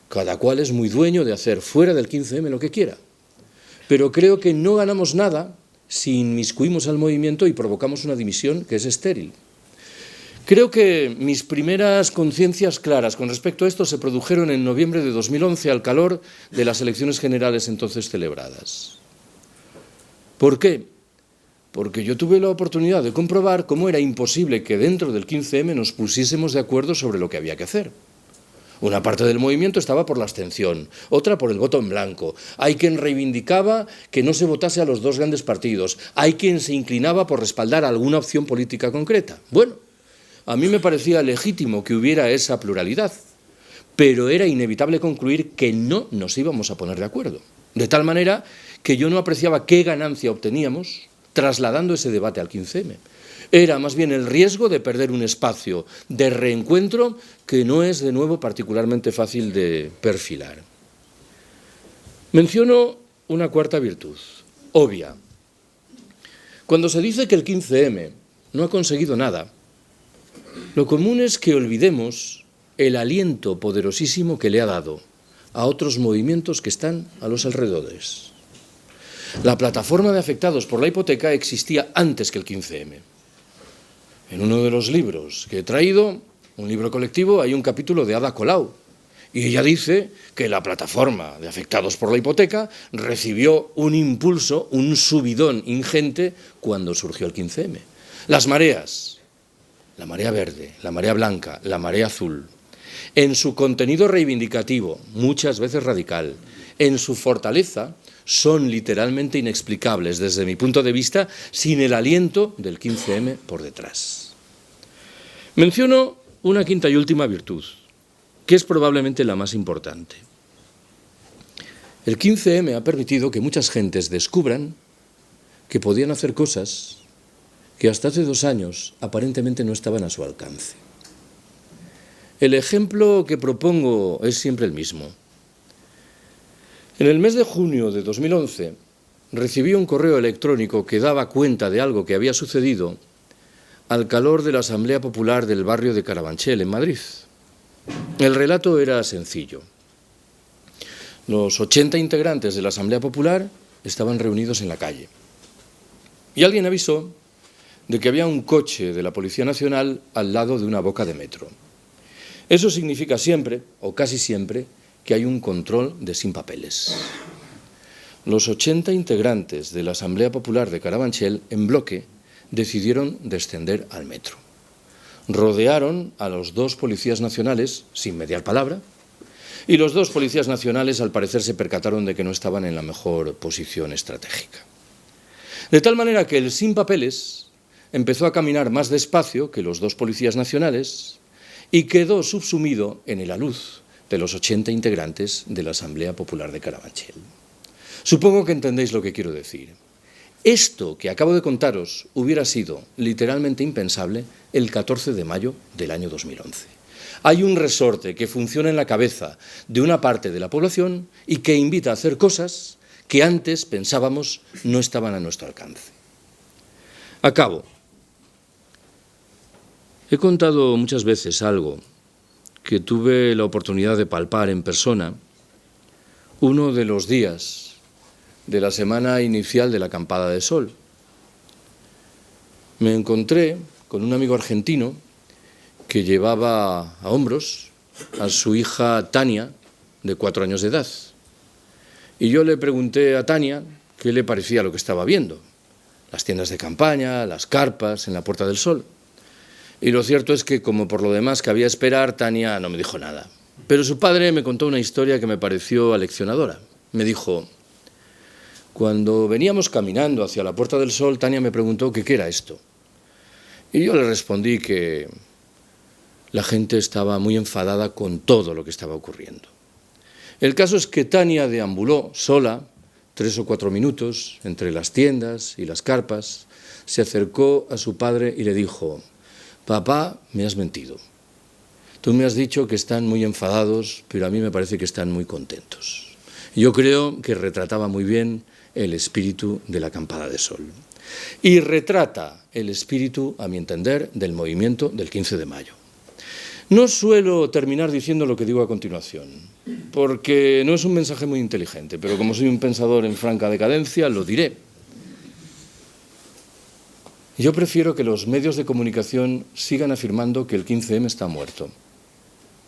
cada cual es muy dueño de hacer fuera del 15M lo que quiera, pero creo que no ganamos nada si inmiscuimos al movimiento y provocamos una división que es estéril. Creo que mis primeras conciencias claras con respecto a esto se produjeron en noviembre de 2011 al calor de las elecciones generales entonces celebradas. ¿Por qué? Porque yo tuve la oportunidad de comprobar cómo era imposible que dentro del 15M nos pusiésemos de acuerdo sobre lo que había que hacer. Una parte del movimiento estaba por la abstención, otra por el voto en blanco. Hay quien reivindicaba que no se votase a los 2 grandes partidos. Hay quien se inclinaba por respaldar alguna opción política concreta. Bueno, a mí me parecía legítimo que hubiera esa pluralidad, pero era inevitable concluir que no nos íbamos a poner de acuerdo. De tal manera que yo no apreciaba qué ganancia obteníamos trasladando ese debate al 15M. Era más bien el riesgo de perder un espacio de reencuentro que no es, de nuevo, particularmente fácil de perfilar. Menciono una cuarta virtud, obvia. Cuando se dice que el 15M no ha conseguido nada, lo común es que olvidemos el aliento poderosísimo que le ha dado a otros movimientos que están a los alrededores. La plataforma de afectados por la hipoteca existía antes que el 15M. En uno de los libros que he traído, un libro colectivo, hay un capítulo de Ada Colau, y ella dice que la plataforma de afectados por la hipoteca recibió un impulso, un subidón ingente cuando surgió el 15M. Las mareas, la marea verde, la marea blanca, la marea azul, en su contenido reivindicativo, muchas veces radical, en su fortaleza, son literalmente inexplicables desde mi punto de vista sin el aliento del 15M por detrás. Menciono una quinta y última virtud, que es probablemente la más importante. El 15M ha permitido que muchas gentes descubran que podían hacer cosas que hasta hace 2 años aparentemente no estaban a su alcance. El ejemplo que propongo es siempre el mismo. En el mes de junio de 2011 recibí un correo electrónico que daba cuenta de algo que había sucedido al calor de la Asamblea Popular del barrio de Carabanchel, en Madrid. El relato era sencillo. Los 80 integrantes de la Asamblea Popular estaban reunidos en la calle. Y alguien avisó de que había un coche de la Policía Nacional al lado de una boca de metro. Eso significa siempre, o casi siempre, que hay un control de sin papeles. Los 80 integrantes de la Asamblea Popular de Carabanchel, en bloque, decidieron descender al metro. Rodearon a los 2 policías nacionales, sin mediar palabra, y los 2 policías nacionales, al parecer, se percataron de que no estaban en la mejor posición estratégica. De tal manera que el sin papeles empezó a caminar más despacio que los 2 policías nacionales y quedó subsumido en el alud de los 80 integrantes de la Asamblea Popular de Carabanchel. Supongo que entendéis lo que quiero decir. Esto que acabo de contaros hubiera sido literalmente impensable el 14 de mayo del año 2011. Hay un resorte que funciona en la cabeza de una parte de la población y que invita a hacer cosas que antes pensábamos no estaban a nuestro alcance. Acabo. He contado muchas veces algo que tuve la oportunidad de palpar en persona uno de los días de la semana inicial de la acampada de sol. Me encontré con un amigo argentino que llevaba a hombros a su hija Tania, de 4 años de edad. Y yo le pregunté a Tania qué le parecía lo que estaba viendo. Las tiendas de campaña, las carpas en la Puerta del Sol. Y lo cierto es que, como por lo demás cabía esperar, Tania no me dijo nada. Pero su padre me contó una historia que me pareció aleccionadora. Me dijo: cuando veníamos caminando hacia la Puerta del Sol, Tania me preguntó que qué era esto. Y yo le respondí que la gente estaba muy enfadada con todo lo que estaba ocurriendo. El caso es que Tania deambuló sola 3 o 4 minutos entre las tiendas y las carpas, se acercó a su padre y le dijo: papá, me has mentido. Tú me has dicho que están muy enfadados, pero a mí me parece que están muy contentos. Yo creo que retrataba muy bien el espíritu de la acampada de sol. Y retrata el espíritu, a mi entender, del movimiento del 15 de mayo. No suelo terminar diciendo lo que digo a continuación, porque no es un mensaje muy inteligente, pero como soy un pensador en franca decadencia, lo diré. Yo prefiero que los medios de comunicación sigan afirmando que el 15M está muerto.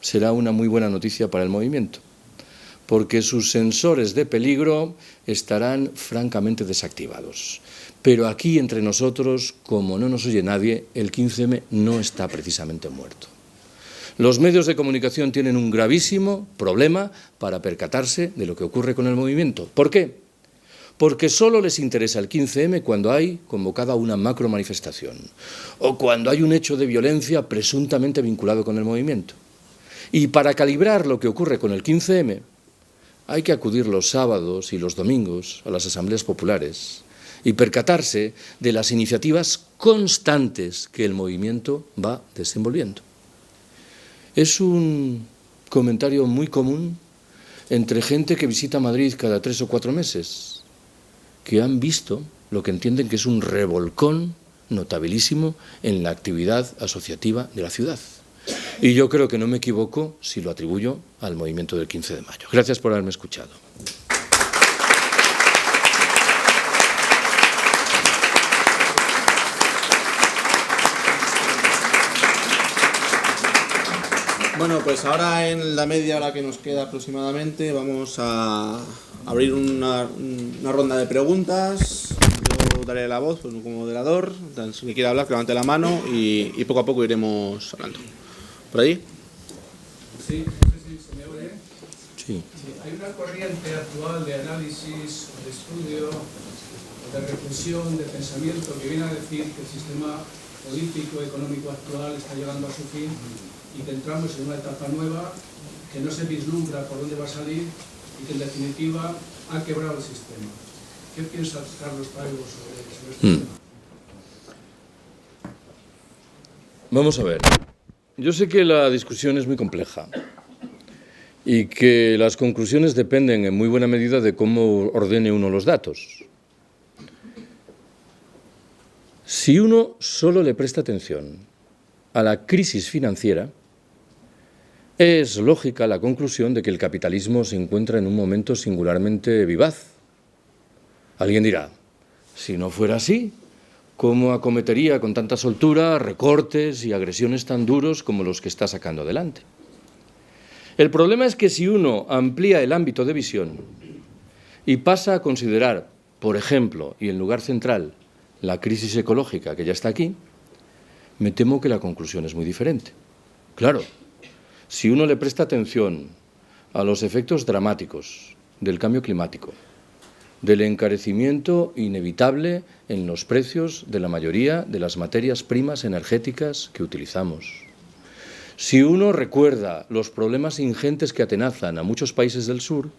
Será una muy buena noticia para el movimiento, porque sus sensores de peligro estarán francamente desactivados. Pero aquí, entre nosotros, como no nos oye nadie, el 15M no está precisamente muerto. Los medios de comunicación tienen un gravísimo problema para percatarse de lo que ocurre con el movimiento. ¿Por qué? Porque solo les interesa el 15M cuando hay convocada una macromanifestación o cuando hay un hecho de violencia presuntamente vinculado con el movimiento. Y para calibrar lo que ocurre con el 15M hay que acudir los sábados y los domingos a las asambleas populares y percatarse de las iniciativas constantes que el movimiento va desenvolviendo. Es un comentario muy común entre gente que visita Madrid cada 3 o 4 meses, que han visto lo que entienden que es un revolcón notabilísimo en la actividad asociativa de la ciudad. Y yo creo que no me equivoco si lo atribuyo al movimiento del 15 de mayo. Gracias por haberme escuchado. Bueno, pues ahora en la media hora que nos queda aproximadamente vamos a abrir una ronda de preguntas. Yo daré la voz como moderador. Si me quiere hablar, que levante la mano y poco a poco iremos hablando. ¿Por ahí? Sí, no sé si se me oye. Sí. Hay una corriente actual de análisis, de estudio, de reflexión, de pensamiento que viene a decir que el sistema político, económico actual está llegando a su fin y que entramos en una etapa nueva que no se vislumbra por dónde va a salir y que en definitiva ha quebrado el sistema. ¿Qué piensa Carlos Paivo sobre este tema? Vamos a ver. Yo sé que la discusión es muy compleja y que las conclusiones dependen en muy buena medida de cómo ordene uno los datos. Si uno solo le presta atención a la crisis financiera, es lógica la conclusión de que el capitalismo se encuentra en un momento singularmente vivaz. Alguien dirá, si no fuera así, ¿cómo acometería con tanta soltura recortes y agresiones tan duros como los que está sacando adelante? El problema es que si uno amplía el ámbito de visión y pasa a considerar, por ejemplo, y en lugar central, la crisis ecológica que ya está aquí, me temo que la conclusión es muy diferente. Claro, si uno le presta atención a los efectos dramáticos del cambio climático, del encarecimiento inevitable en los precios de la mayoría de las materias primas energéticas que utilizamos, si uno recuerda los problemas ingentes que atenazan a muchos países del sur,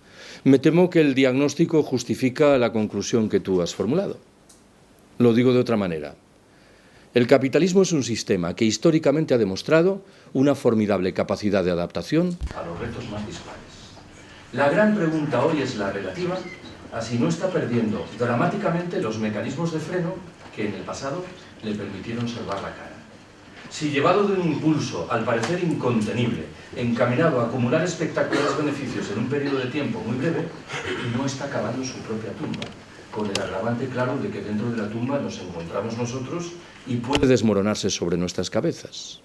me temo que el diagnóstico justifica la conclusión que tú has formulado. Lo digo de otra manera. El capitalismo es un sistema que históricamente ha demostrado una formidable capacidad de adaptación a los retos más dispares. La gran pregunta hoy es la relativa a si no está perdiendo dramáticamente los mecanismos de freno que en el pasado le permitieron salvar la cara. si llevado de un impulso, al parecer incontenible, encaminado a acumular espectaculares beneficios en un periodo de tiempo muy breve, no está cavando su propia tumba, con el agravante claro de que dentro de la tumba nos encontramos nosotros y puede desmoronarse sobre nuestras cabezas.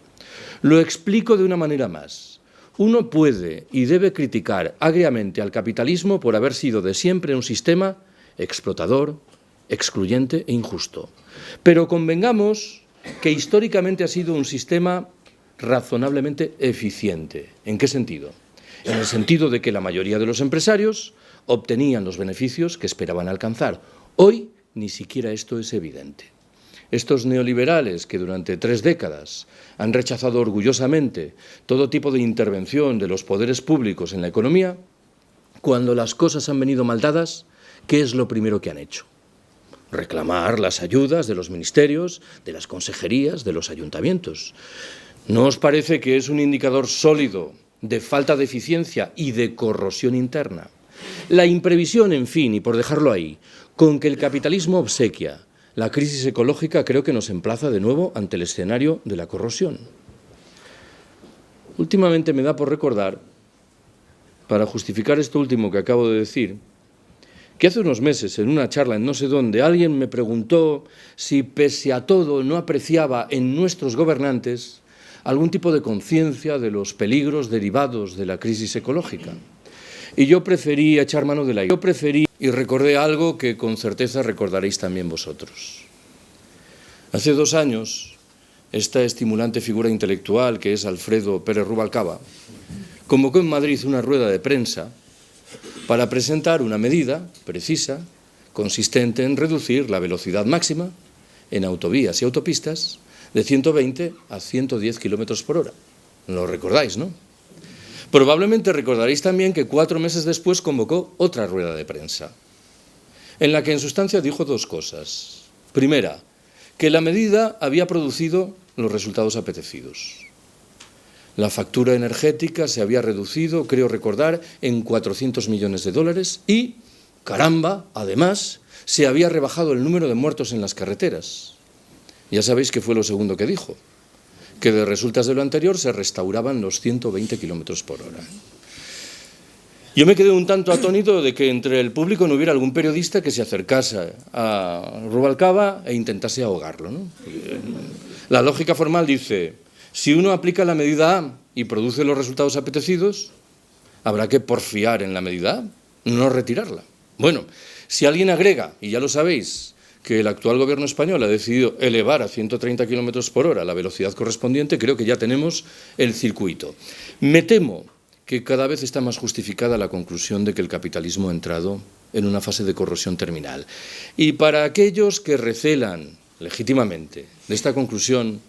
Lo explico de una manera más. Uno puede y debe criticar agriamente al capitalismo por haber sido de siempre un sistema explotador, excluyente e injusto. Pero convengamos que históricamente ha sido un sistema razonablemente eficiente. ¿En qué sentido? En el sentido de que la mayoría de los empresarios obtenían los beneficios que esperaban alcanzar. Hoy ni siquiera esto es evidente. Estos neoliberales que durante 3 décadas han rechazado orgullosamente todo tipo de intervención de los poderes públicos en la economía, cuando las cosas han venido mal dadas, ¿qué es lo primero que han hecho? Reclamar las ayudas de los ministerios, de las consejerías, de los ayuntamientos. ¿No os parece que es un indicador sólido de falta de eficiencia y de corrosión interna? La imprevisión, en fin, y por dejarlo ahí, con que el capitalismo obsequia la crisis ecológica, creo que nos emplaza de nuevo ante el escenario de la corrosión. Últimamente me da por recordar, para justificar esto último que acabo de decir, que hace unos meses, en una charla en no sé dónde, alguien me preguntó si, pese a todo, no apreciaba en nuestros gobernantes algún tipo de conciencia de los peligros derivados de la crisis ecológica. Y yo preferí echar mano de la idea. Y recordé algo que con certeza recordaréis también vosotros. Hace 2 años, esta estimulante figura intelectual que es Alfredo Pérez Rubalcaba convocó en Madrid una rueda de prensa para presentar una medida precisa, consistente en reducir la velocidad máxima en autovías y autopistas de 120 a 110 kilómetros por hora. Lo recordáis, ¿no? Probablemente recordaréis también que 4 meses después convocó otra rueda de prensa, en la que en sustancia dijo 2 cosas. Primera, que la medida había producido los resultados apetecidos. La factura energética se había reducido, creo recordar, en 400 millones de dólares y, caramba, además, se había rebajado el número de muertos en las carreteras. Ya sabéis qué fue lo segundo que dijo, que de resultas de lo anterior se restauraban los 120 kilómetros por hora. Yo me quedé un tanto atónito de que entre el público no hubiera algún periodista que se acercase a Rubalcaba e intentase ahogarlo, ¿no? La lógica formal dice, si uno aplica la medida A y produce los resultados apetecidos, habrá que porfiar en la medida A, no retirarla. Bueno, si alguien agrega, y ya lo sabéis, que el actual gobierno español ha decidido elevar a 130 kilómetros por hora la velocidad correspondiente, creo que ya tenemos el circuito. Me temo que cada vez está más justificada la conclusión de que el capitalismo ha entrado en una fase de corrosión terminal. Y para aquellos que recelan legítimamente de esta conclusión,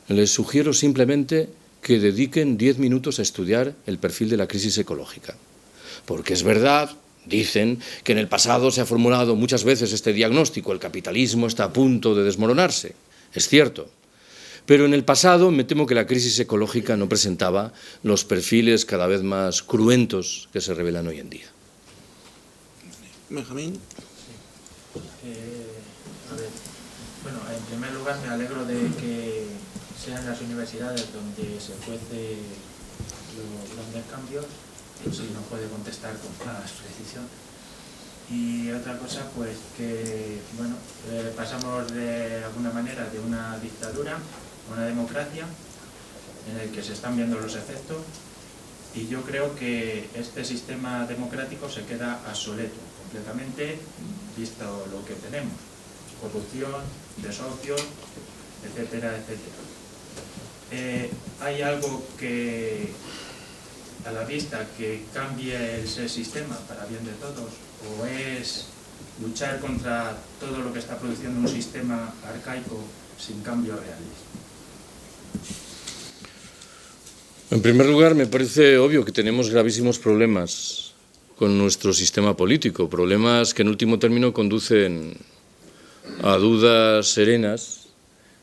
les sugiero simplemente que dediquen 10 minutos a estudiar el perfil de la crisis ecológica. Porque es verdad, dicen, que en el pasado se ha formulado muchas veces este diagnóstico, el capitalismo está a punto de desmoronarse. Es cierto. Pero en el pasado me temo que la crisis ecológica no presentaba los perfiles cada vez más cruentos que se revelan hoy en día. Benjamín. Bueno, en primer lugar me alegro de que sean las universidades donde se cuece los grandes cambios, si no puede contestar con más precisión. Y otra cosa, pues que, bueno, pasamos de alguna manera de una dictadura a una democracia en el que se están viendo los efectos, y yo creo que este sistema democrático se queda obsoleto completamente, visto lo que tenemos, corrupción, desahucio, etcétera, etcétera. ¿Hay algo que a la vista que cambie ese sistema para bien de todos, o es luchar contra todo lo que está produciendo un sistema arcaico sin cambios reales? En primer lugar, me parece obvio que tenemos gravísimos problemas con nuestro sistema político, problemas que en último término conducen a dudas serenas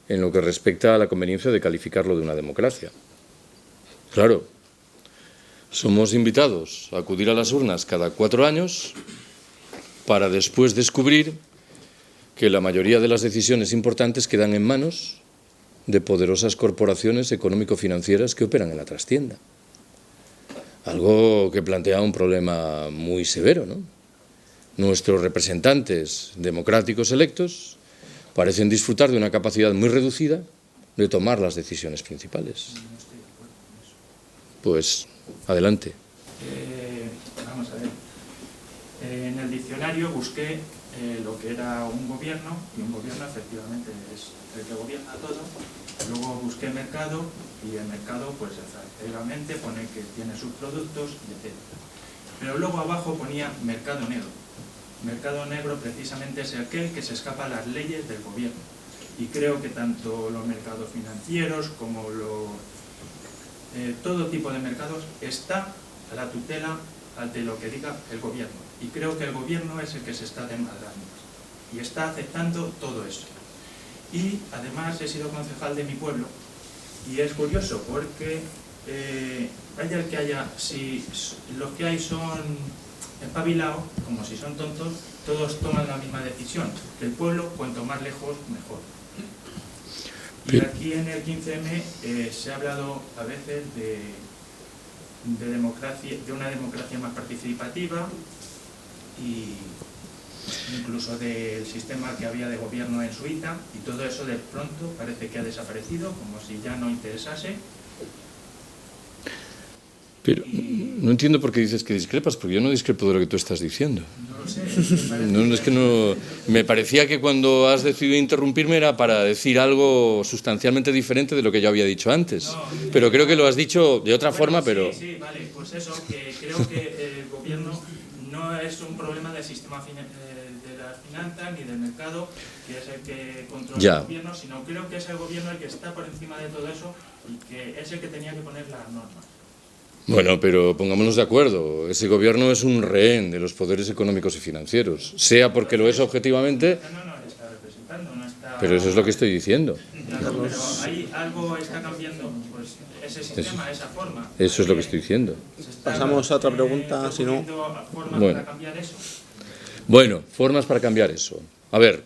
en lo que respecta a la conveniencia de calificarlo de una democracia. Claro, somos invitados a acudir a las urnas cada 4 años para después descubrir que la mayoría de las decisiones importantes quedan en manos de poderosas corporaciones económico-financieras que operan en la trastienda. Algo que plantea un problema muy severo, ¿no? Nuestros representantes democráticos electos parecen disfrutar de una capacidad muy reducida de tomar las decisiones principales. Pues, adelante. Vamos a ver. En el diccionario busqué lo que era un gobierno, y un gobierno efectivamente es el que gobierna todo. Luego busqué mercado, y el mercado, pues efectivamente pone que tiene sus productos, etc. Pero luego abajo ponía mercado negro. Mercado negro precisamente es aquel que se escapa a las leyes del gobierno. Y creo que tanto los mercados financieros como todo tipo de mercados está a la tutela de lo que diga el gobierno. Y creo que el gobierno es el que se está desmadrando y está aceptando todo eso. Y además he sido concejal de mi pueblo, y es curioso porque haya el que haya, si los que hay son espabilados, como si son tontos, todos toman la misma decisión. El pueblo, cuanto más lejos, mejor. Y aquí en el 15M se ha hablado a veces de democracia, de una democracia más participativa, y incluso del sistema que había de gobierno en Suiza, y todo eso de pronto parece que ha desaparecido, como si ya no interesase. Pero no entiendo por qué dices que discrepas, porque yo no discrepo de lo que tú estás diciendo. No lo sé. No, es que no. Me parecía que cuando has decidido interrumpirme era para decir algo sustancialmente diferente de lo que yo había dicho antes. No, pero creo que lo has dicho de otra forma, pero... Sí, vale, pues eso, que creo que el gobierno no es un problema del sistema de las finanzas ni del mercado, que es el que controla el gobierno, sino creo que es el gobierno el que está por encima de todo eso y que es el que tenía que poner las normas. Bueno, pero pongámonos de acuerdo, ese gobierno es un rehén de los poderes económicos y financieros, sea porque lo es objetivamente... No está representando, no está... Pero eso es lo que estoy diciendo. Claro, pero ahí algo está cambiando, pues ese sistema, esa forma. Eso es lo que estoy diciendo. Pasamos a otra pregunta, si no... Para cambiar eso. Bueno, formas para cambiar eso. A ver,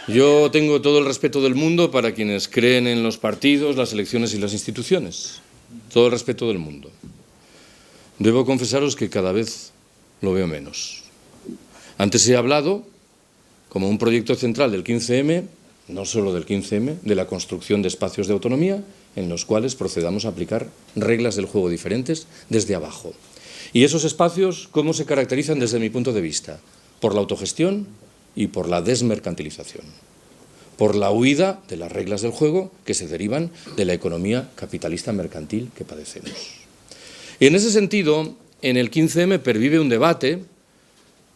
yo tengo todo el respeto del mundo para quienes creen en los partidos, las elecciones y las instituciones. Todo el respeto del mundo. Debo confesaros que cada vez lo veo menos. Antes he hablado, como un proyecto central del 15M, no solo del 15M, de la construcción de espacios de autonomía en los cuales procedamos a aplicar reglas del juego diferentes desde abajo. Y esos espacios, ¿cómo se caracterizan desde mi punto de vista? Por la autogestión y por la desmercantilización. Por la huida de las reglas del juego que se derivan de la economía capitalista mercantil que padecemos. Y en ese sentido, en el 15M pervive un debate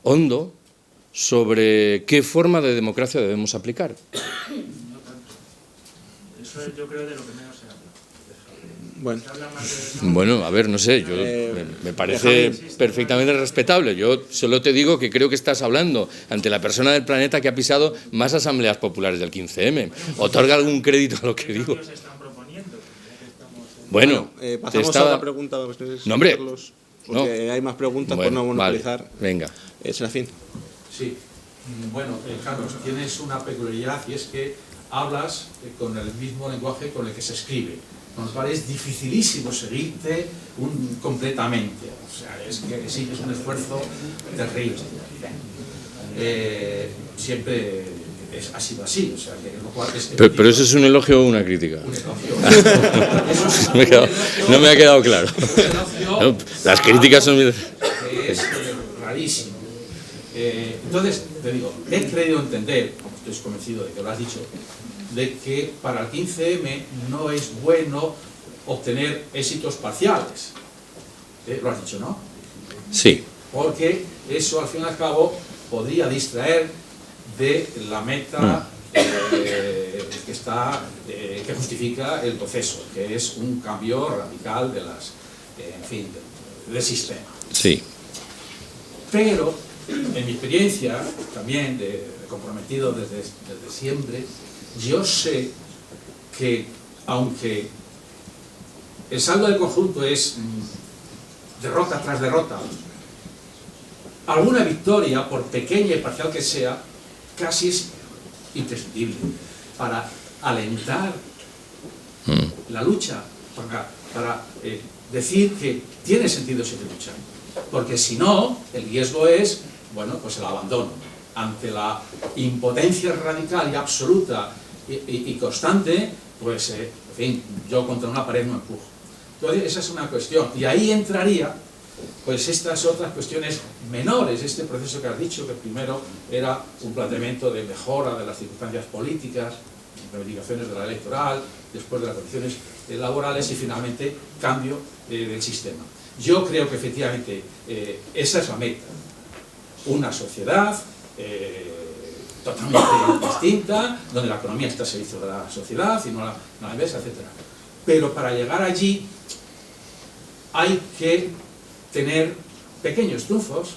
hondo sobre qué forma de democracia debemos aplicar. No tanto. Eso es, yo creo, de lo que menos se habla. Bueno, a ver, no sé, yo me parece perfectamente respetable. Yo solo te digo que creo que estás hablando ante la persona del planeta que ha pisado más asambleas populares del 15M. Otorga algún crédito a lo que digo. Bueno, pasamos a otra pregunta. No, hombre, Carlos, porque hay más preguntas por no monopolizar. Vale, venga. Serafín. Sí. Bueno, Carlos, tienes una peculiaridad y es que hablas con el mismo lenguaje con el que se escribe. Con lo cual es dificilísimo seguirte completamente. O sea, es que exiges un esfuerzo terrible. Siempre ha sido así. O sea, que lo cual es pero eso es un elogio o una crítica. Un elogio. No me ha quedado claro. No, las críticas son... Es rarísimo. Entonces, te digo, he creído entender, como estoy convencido de que lo has dicho, de que para el 15M no es bueno obtener éxitos parciales. Lo has dicho, ¿no? Sí. Porque eso, al fin y al cabo, podría distraer de la meta que justifica el proceso, que es un cambio radical de las, del sistema. Sí. Pero, en mi experiencia, también comprometido desde siempre, yo sé que, aunque el saldo del conjunto es derrota tras derrota, alguna victoria, por pequeña y parcial que sea, casi es imprescindible para alentar la lucha para decir que tiene sentido seguir luchando. Porque si no, el riesgo es, bueno, pues el abandono. Ante la impotencia radical y absoluta y constante, pues, en fin, yo contra una pared no empujo. Entonces, esa es una cuestión. Y ahí entraría, pues, estas otras cuestiones menores. Este proceso que has dicho, que primero era un planteamiento de mejora de las circunstancias políticas, reivindicaciones de la electoral, después de las condiciones laborales y finalmente cambio del sistema. Yo creo que efectivamente esa es la meta. Una sociedad totalmente distinta, donde la economía está al servicio de la sociedad y no la inversa, etc. Pero para llegar allí hay que tener pequeños triunfos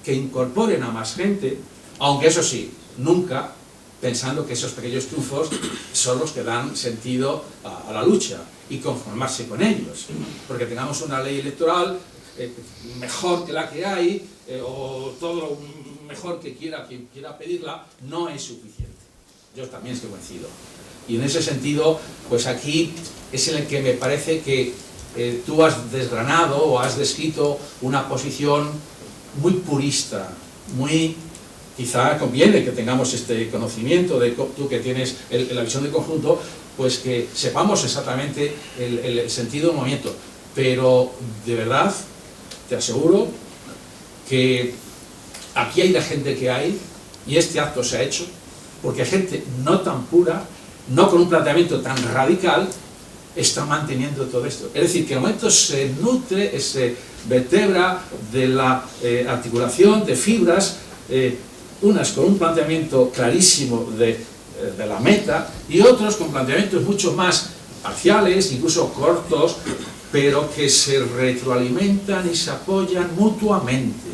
que incorporen a más gente, aunque eso sí, nunca pensando que esos pequeños triunfos son los que dan sentido a la lucha y conformarse con ellos. Porque tengamos una ley electoral mejor que la que hay, o todo lo mejor que quien quiera pedirla, no es suficiente. Yo también estoy convencido. Y en ese sentido, pues aquí es en el que me parece que tú has desgranado o has descrito una posición muy purista, muy... Quizá conviene que tengamos este conocimiento, de tú que tienes la visión de conjunto, pues que sepamos exactamente el sentido del movimiento. Pero de verdad, te aseguro que aquí hay la gente que hay, y este acto se ha hecho, porque gente no tan pura, no con un planteamiento tan radical, está manteniendo todo esto. Es decir, que en el momento se nutre, se vertebra de la articulación de fibras, unas con un planteamiento clarísimo de la meta y otros con planteamientos mucho más parciales, incluso cortos, pero que se retroalimentan y se apoyan mutuamente.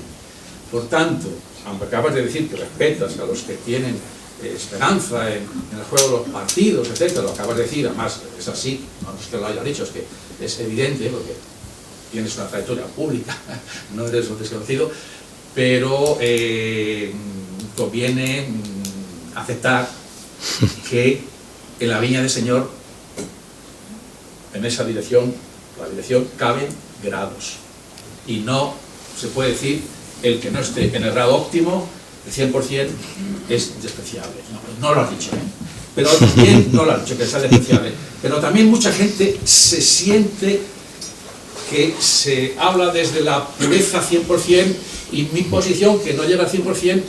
Por tanto, aunque acabas de decir que respetas a los que tienen esperanza en el juego de los partidos, etc., lo acabas de decir, además es así, no es que lo haya dicho, es que es evidente, porque tienes una trayectoria pública, no eres un desconocido, pero conviene aceptar que en la viña del Señor, en esa dirección, la dirección, caben grados. Y no se puede decir el que no esté en el grado óptimo, el 100% es despreciable. No lo has dicho, pero también no lo has dicho, que sea despreciable. Pero también mucha gente se siente que se habla desde la pureza 100% y mi posición, que no llega al 100%,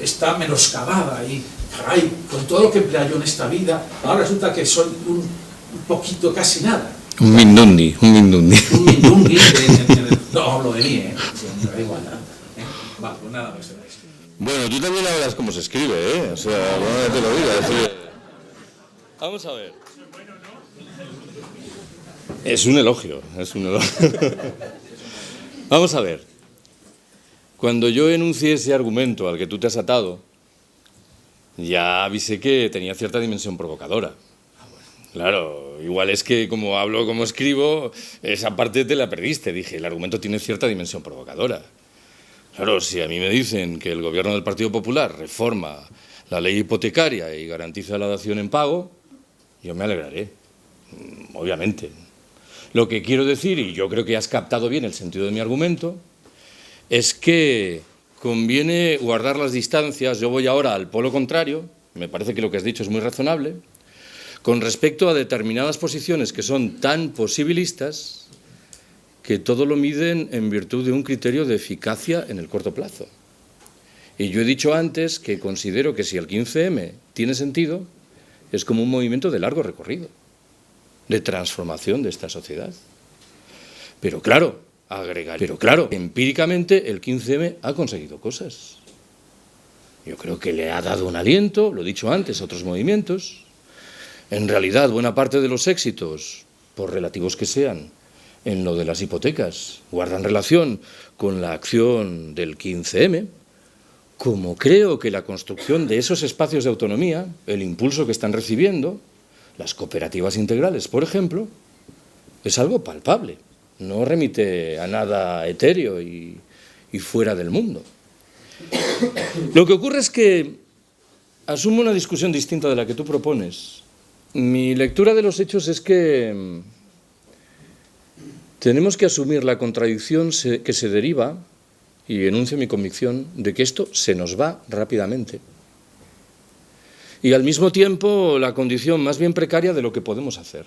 está menoscabada y, caray, con todo lo que empleo yo en esta vida, ahora resulta que soy un poquito, casi nada. Un mindundi. Un mindundi, no hablo de mí, me da igual. Vale, pues nada más. Bueno, tú también hablas como se escribe, o sea, bueno, te lo digo. Vamos a ver. Es un elogio. Vamos a ver. Cuando yo enuncié ese argumento al que tú te has atado, ya avisé que tenía cierta dimensión provocadora. Claro, igual es que como hablo, como escribo, esa parte te la perdiste. Dije, el argumento tiene cierta dimensión provocadora. Claro, si a mí me dicen que el gobierno del Partido Popular reforma la ley hipotecaria y garantiza la dación en pago, yo me alegraré, obviamente. Lo que quiero decir, y yo creo que has captado bien el sentido de mi argumento, es que conviene guardar las distancias. Yo voy ahora al polo contrario, me parece que lo que has dicho es muy razonable, con respecto a determinadas posiciones que son tan posibilistas que todo lo miden en virtud de un criterio de eficacia en el corto plazo. Y yo he dicho antes que considero que si el 15M tiene sentido, es como un movimiento de largo recorrido, de transformación de esta sociedad. Pero claro, empíricamente el 15M ha conseguido cosas. Yo creo que le ha dado un aliento, lo he dicho antes, a otros movimientos. En realidad, buena parte de los éxitos, por relativos que sean, en lo de las hipotecas, guardan relación con la acción del 15M, como creo que la construcción de esos espacios de autonomía, el impulso que están recibiendo, las cooperativas integrales, por ejemplo, es algo palpable, no remite a nada etéreo y fuera del mundo. Lo que ocurre es que asumo una discusión distinta de la que tú propones, mi lectura de los hechos es que tenemos que asumir la contradicción que se deriva, y enuncio mi convicción, de que esto se nos va rápidamente. Y al mismo tiempo la condición más bien precaria de lo que podemos hacer.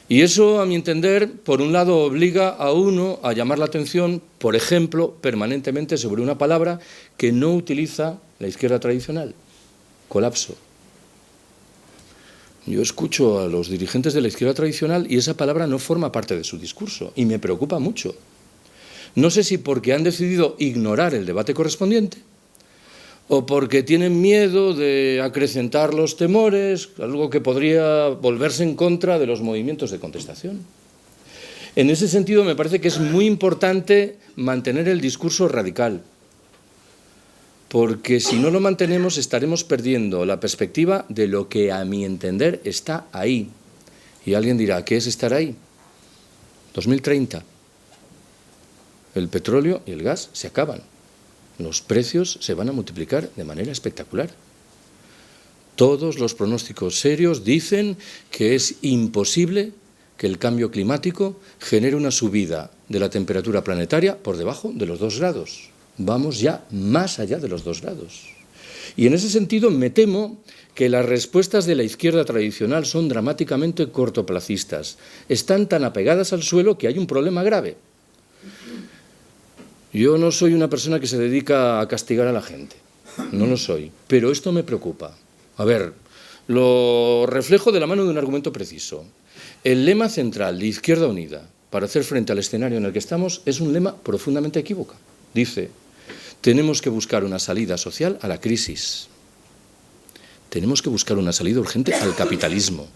Y eso, a mi entender, por un lado obliga a uno a llamar la atención, por ejemplo, permanentemente sobre una palabra que no utiliza la izquierda tradicional: colapso. Yo escucho a los dirigentes de la izquierda tradicional y esa palabra no forma parte de su discurso, y me preocupa mucho. No sé si porque han decidido ignorar el debate correspondiente o porque tienen miedo de acrecentar los temores, algo que podría volverse en contra de los movimientos de contestación. En ese sentido, me parece que es muy importante mantener el discurso radical, porque si no lo mantenemos estaremos perdiendo la perspectiva de lo que, a mi entender, está ahí. Y alguien dirá, ¿qué es estar ahí? 2030. El petróleo y el gas se acaban. Los precios se van a multiplicar de manera espectacular. Todos los pronósticos serios dicen que es imposible que el cambio climático genere una subida de la temperatura planetaria por debajo de los 2 grados. Vamos ya más allá de los 2 grados. Y en ese sentido me temo que las respuestas de la izquierda tradicional son dramáticamente cortoplacistas. Están tan apegadas al suelo que hay un problema grave. Yo no soy una persona que se dedica a castigar a la gente, no lo soy, pero esto me preocupa. A ver, lo reflejo de la mano de un argumento preciso. El lema central de Izquierda Unida para hacer frente al escenario en el que estamos es un lema profundamente equívoco. Dice, tenemos que buscar una salida social a la crisis. Tenemos que buscar una salida urgente al capitalismo.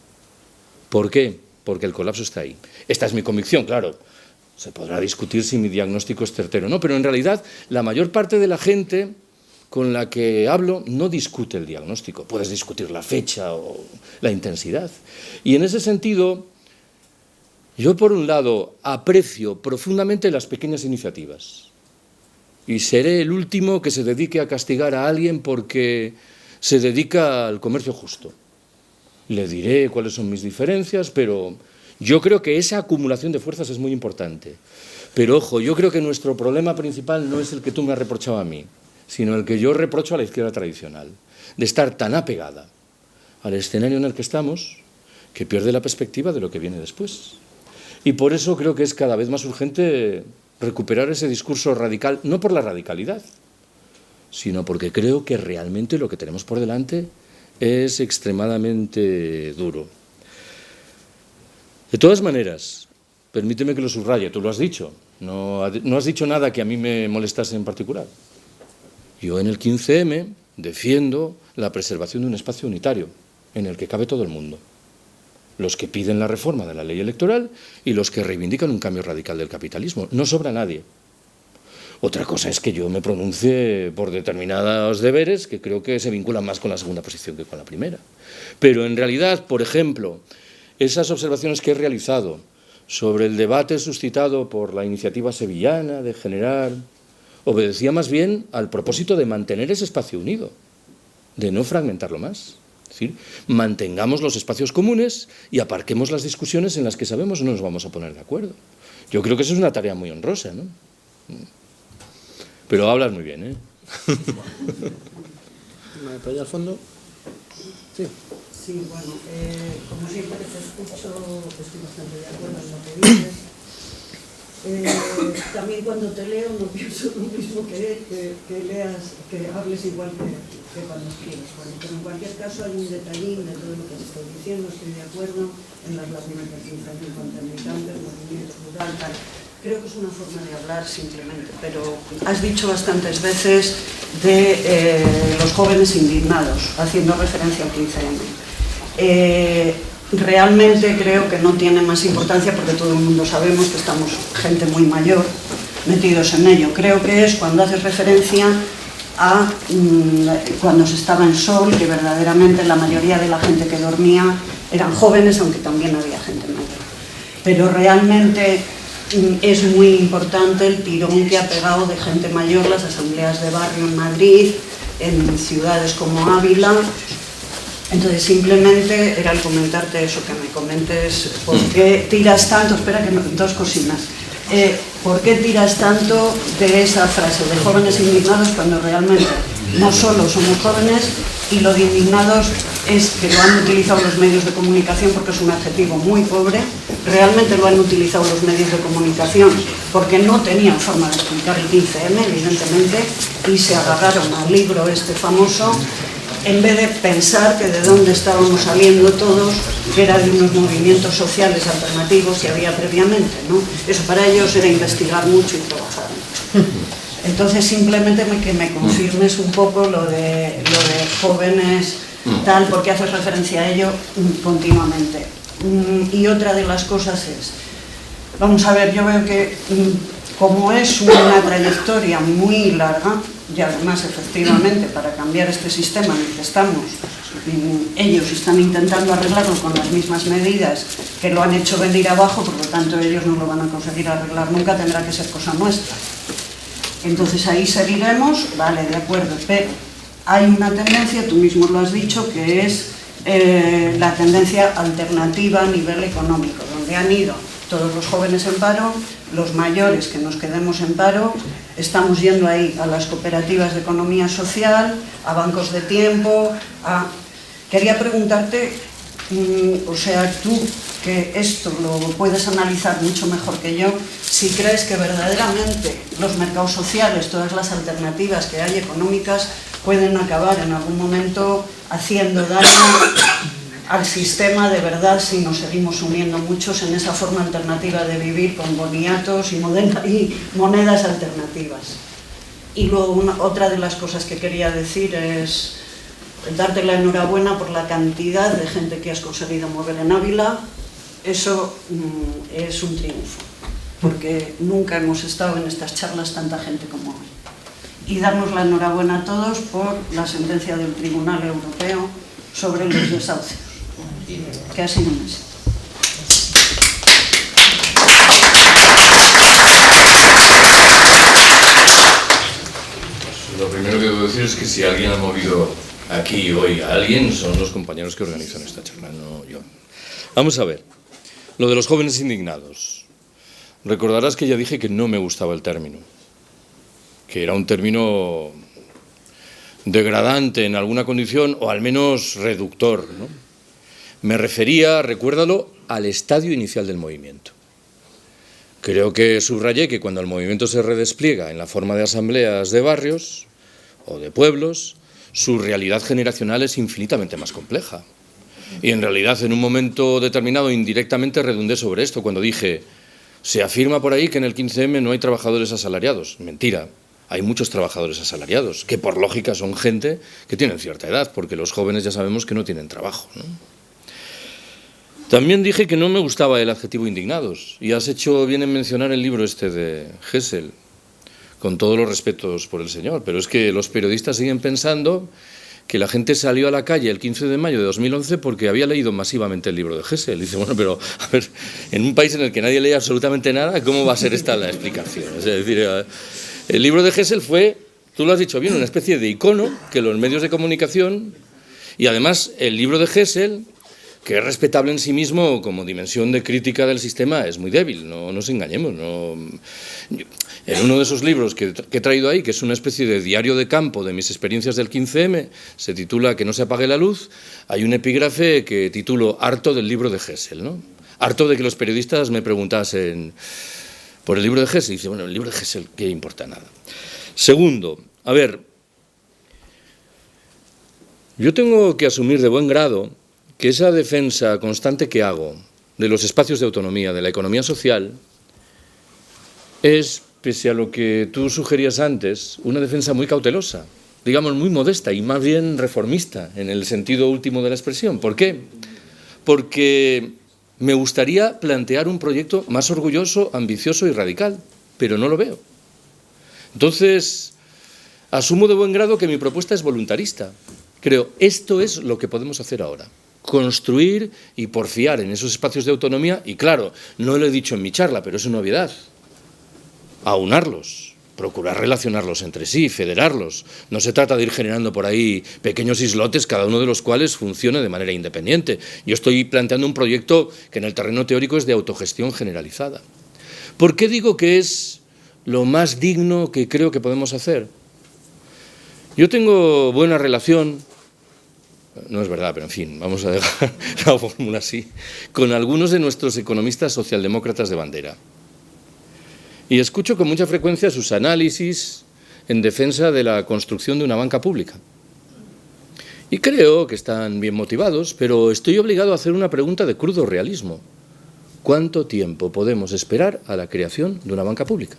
¿Por qué? Porque el colapso está ahí. Esta es mi convicción, claro. Se podrá discutir si mi diagnóstico es certero o no, pero en realidad la mayor parte de la gente con la que hablo no discute el diagnóstico. Puedes discutir la fecha o la intensidad. Y en ese sentido, yo por un lado aprecio profundamente las pequeñas iniciativas y seré el último que se dedique a castigar a alguien porque se dedica al comercio justo. Le diré cuáles son mis diferencias, pero yo creo que esa acumulación de fuerzas es muy importante. Pero ojo, yo creo que nuestro problema principal no es el que tú me has reprochado a mí, sino el que yo reprocho a la izquierda tradicional, de estar tan apegada al escenario en el que estamos que pierde la perspectiva de lo que viene después. Y por eso creo que es cada vez más urgente recuperar ese discurso radical, no por la radicalidad, sino porque creo que realmente lo que tenemos por delante es extremadamente duro. De todas maneras, permíteme que lo subraye, tú lo has dicho, no has dicho nada que a mí me molestase en particular. Yo en el 15M defiendo la preservación de un espacio unitario en el que cabe todo el mundo. Los que piden la reforma de la ley electoral y los que reivindican un cambio radical del capitalismo. No sobra nadie. Otra cosa es que yo me pronuncie por determinados deberes que creo que se vinculan más con la segunda posición que con la primera. Pero en realidad, por ejemplo, esas observaciones que he realizado sobre el debate suscitado por la iniciativa sevillana de generar, obedecía más bien al propósito de mantener ese espacio unido, de no fragmentarlo más. Es decir, mantengamos los espacios comunes y aparquemos las discusiones en las que sabemos no nos vamos a poner de acuerdo. Yo creo que eso es una tarea muy honrosa, ¿no? Pero hablas muy bien, ¿eh? ¿Para allá al fondo? Sí. Sí, bueno, como siempre que te escucho, estoy bastante de acuerdo en lo que dices. También cuando te leo no pienso lo mismo que hables igual que cuando escribes. Bueno, pero en cualquier caso hay un detallín de todo lo que estoy diciendo, estoy de acuerdo en las relaciones de 15 años contra migrantes, movimiento rural, tal. Creo que es una forma de hablar simplemente, pero has dicho bastantes veces de los jóvenes indignados, haciendo referencia al 15M. Realmente creo que no tiene más importancia porque todo el mundo sabemos que estamos gente muy mayor metidos en ello. Creo que es cuando haces referencia a cuando se estaba en Sol, que verdaderamente la mayoría de la gente que dormía eran jóvenes, aunque también había gente mayor. Pero realmente es muy importante el tirón que ha pegado de gente mayor las asambleas de barrio en Madrid, en ciudades como Ávila, Entonces, simplemente era el comentarte eso, que me comentes por qué tiras tanto, espera que dos cositas. ¿Por qué tiras tanto de esa frase de jóvenes indignados cuando realmente no solo somos jóvenes y lo de indignados es que lo han utilizado los medios de comunicación porque es un adjetivo muy pobre, realmente lo han utilizado los medios de comunicación porque no tenían forma de explicar el 15M, evidentemente, y se agarraron al libro este famoso en vez de pensar que de dónde estábamos saliendo todos, que era de unos movimientos sociales alternativos que había previamente, ¿no? Eso para ellos era investigar mucho y trabajar mucho. Entonces, simplemente que me confirmes un poco lo de jóvenes, tal, porque haces referencia a ello continuamente. Y otra de las cosas es, vamos a ver, yo veo que como es una trayectoria muy larga, y además, efectivamente, para cambiar este sistema en el que estamos, ellos están intentando arreglarlo con las mismas medidas que lo han hecho venir abajo, por lo tanto ellos no lo van a conseguir arreglar nunca, tendrá que ser cosa nuestra. Entonces ahí seguiremos, vale, de acuerdo, pero hay una tendencia, tú mismo lo has dicho, que es la tendencia alternativa a nivel económico, donde han ido todos los jóvenes en paro, los mayores que nos quedemos en paro, estamos yendo ahí a las cooperativas de economía social, a bancos de tiempo, Quería preguntarte, o sea, tú que esto lo puedes analizar mucho mejor que yo, si crees que verdaderamente los mercados sociales, todas las alternativas que hay económicas, pueden acabar en algún momento haciendo daño al sistema de verdad si nos seguimos uniendo muchos en esa forma alternativa de vivir con boniatos y monedas alternativas. Y luego otra de las cosas que quería decir es darte la enhorabuena por la cantidad de gente que has conseguido mover en Ávila. Eso es un triunfo, porque nunca hemos estado en estas charlas tanta gente como hoy. Y darnos la enhorabuena a todos por la sentencia del Tribunal Europeo sobre los desahucios, que ha sido un éxito. Lo primero que debo decir es que si alguien ha movido aquí hoy a alguien, son los compañeros que organizan esta charla, no yo. Vamos a ver, lo de los jóvenes indignados. Recordarás que ya dije que no me gustaba el término, que era un término degradante en alguna condición o al menos reductor, ¿no? Me refería, recuérdalo, al estadio inicial del movimiento. Creo que subrayé que cuando el movimiento se redespliega en la forma de asambleas de barrios o de pueblos, su realidad generacional es infinitamente más compleja. Y en realidad en un momento determinado indirectamente redundé sobre esto cuando dije, se afirma por ahí que en el 15M no hay trabajadores asalariados. Mentira, hay muchos trabajadores asalariados, que por lógica son gente que tienen cierta edad, porque los jóvenes ya sabemos que no tienen trabajo, ¿no? También dije que no me gustaba el adjetivo indignados, y has hecho bien en mencionar el libro este de Hessel, con todos los respetos por el señor, pero es que los periodistas siguen pensando que la gente salió a la calle el 15 de mayo de 2011 porque había leído masivamente el libro de Hessel. Dice, bueno, pero a ver, en un país en el que nadie lee absolutamente nada, ¿cómo va a ser esta la explicación? Es decir, el libro de Hessel fue, tú lo has dicho bien, una especie de icono que los medios de comunicación, y además el libro de Hessel, que es respetable en sí mismo como dimensión de crítica del sistema, es muy débil, no nos engañemos. No. En uno de esos libros que he traído ahí, que es una especie de diario de campo de mis experiencias del 15M, se titula Que no se apague la luz, hay un epígrafe que titulo Harto del libro de Hessel, ¿no? Harto de que los periodistas me preguntasen por el libro de Hessel, y dice, bueno, el libro de Hessel, ¿qué importa? Nada. Segundo, a ver, yo tengo que asumir de buen grado que esa defensa constante que hago de los espacios de autonomía, de la economía social, es, pese a lo que tú sugerías antes, una defensa muy cautelosa, digamos muy modesta y más bien reformista en el sentido último de la expresión. ¿Por qué? Porque me gustaría plantear un proyecto más orgulloso, ambicioso y radical, pero no lo veo. Entonces, asumo de buen grado que mi propuesta es voluntarista. Creo, esto es lo que podemos hacer ahora. Construir y porfiar en esos espacios de autonomía, y claro, no lo he dicho en mi charla, pero es una obviedad, aunarlos. procurar relacionarlos entre sí, federarlos. No se trata de ir generando por ahí pequeños islotes, cada uno de los cuales funcione de manera independiente. Yo estoy planteando un proyecto que en el terreno teórico es de autogestión generalizada. ¿Por qué digo que es lo más digno que creo que podemos hacer? Yo tengo buena relación, no es verdad, pero en fin, vamos a dejar la fórmula así, con algunos de nuestros economistas socialdemócratas de bandera. Y escucho con mucha frecuencia sus análisis en defensa de la construcción de una banca pública. Y creo que están bien motivados, pero estoy obligado a hacer una pregunta de crudo realismo. ¿Cuánto tiempo podemos esperar a la creación de una banca pública?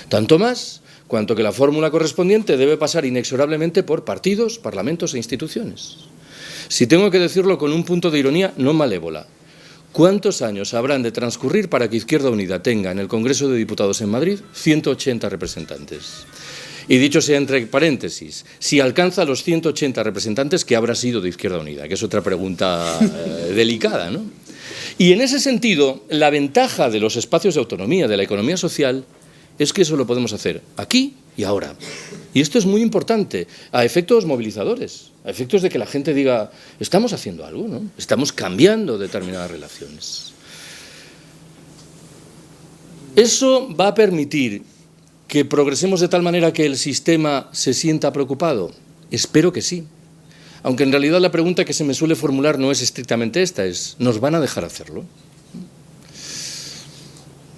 Tanto más cuanto que la fórmula correspondiente debe pasar inexorablemente por partidos, parlamentos e instituciones. Si tengo que decirlo con un punto de ironía no malévola, ¿cuántos años habrán de transcurrir para que Izquierda Unida tenga en el Congreso de Diputados en Madrid 180 representantes? Y dicho sea entre paréntesis, si alcanza los 180 representantes, ¿qué habrá sido de Izquierda Unida? Que es otra pregunta delicada, ¿no? Y en ese sentido, la ventaja de los espacios de autonomía, de la economía social, es que eso lo podemos hacer aquí y ahora. Y esto es muy importante, a efectos movilizadores, a efectos de que la gente diga, estamos haciendo algo, ¿no? Estamos cambiando determinadas relaciones. ¿Eso va a permitir que progresemos de tal manera que el sistema se sienta preocupado? Espero que sí. Aunque en realidad la pregunta que se me suele formular no es estrictamente esta, es ¿nos van a dejar hacerlo?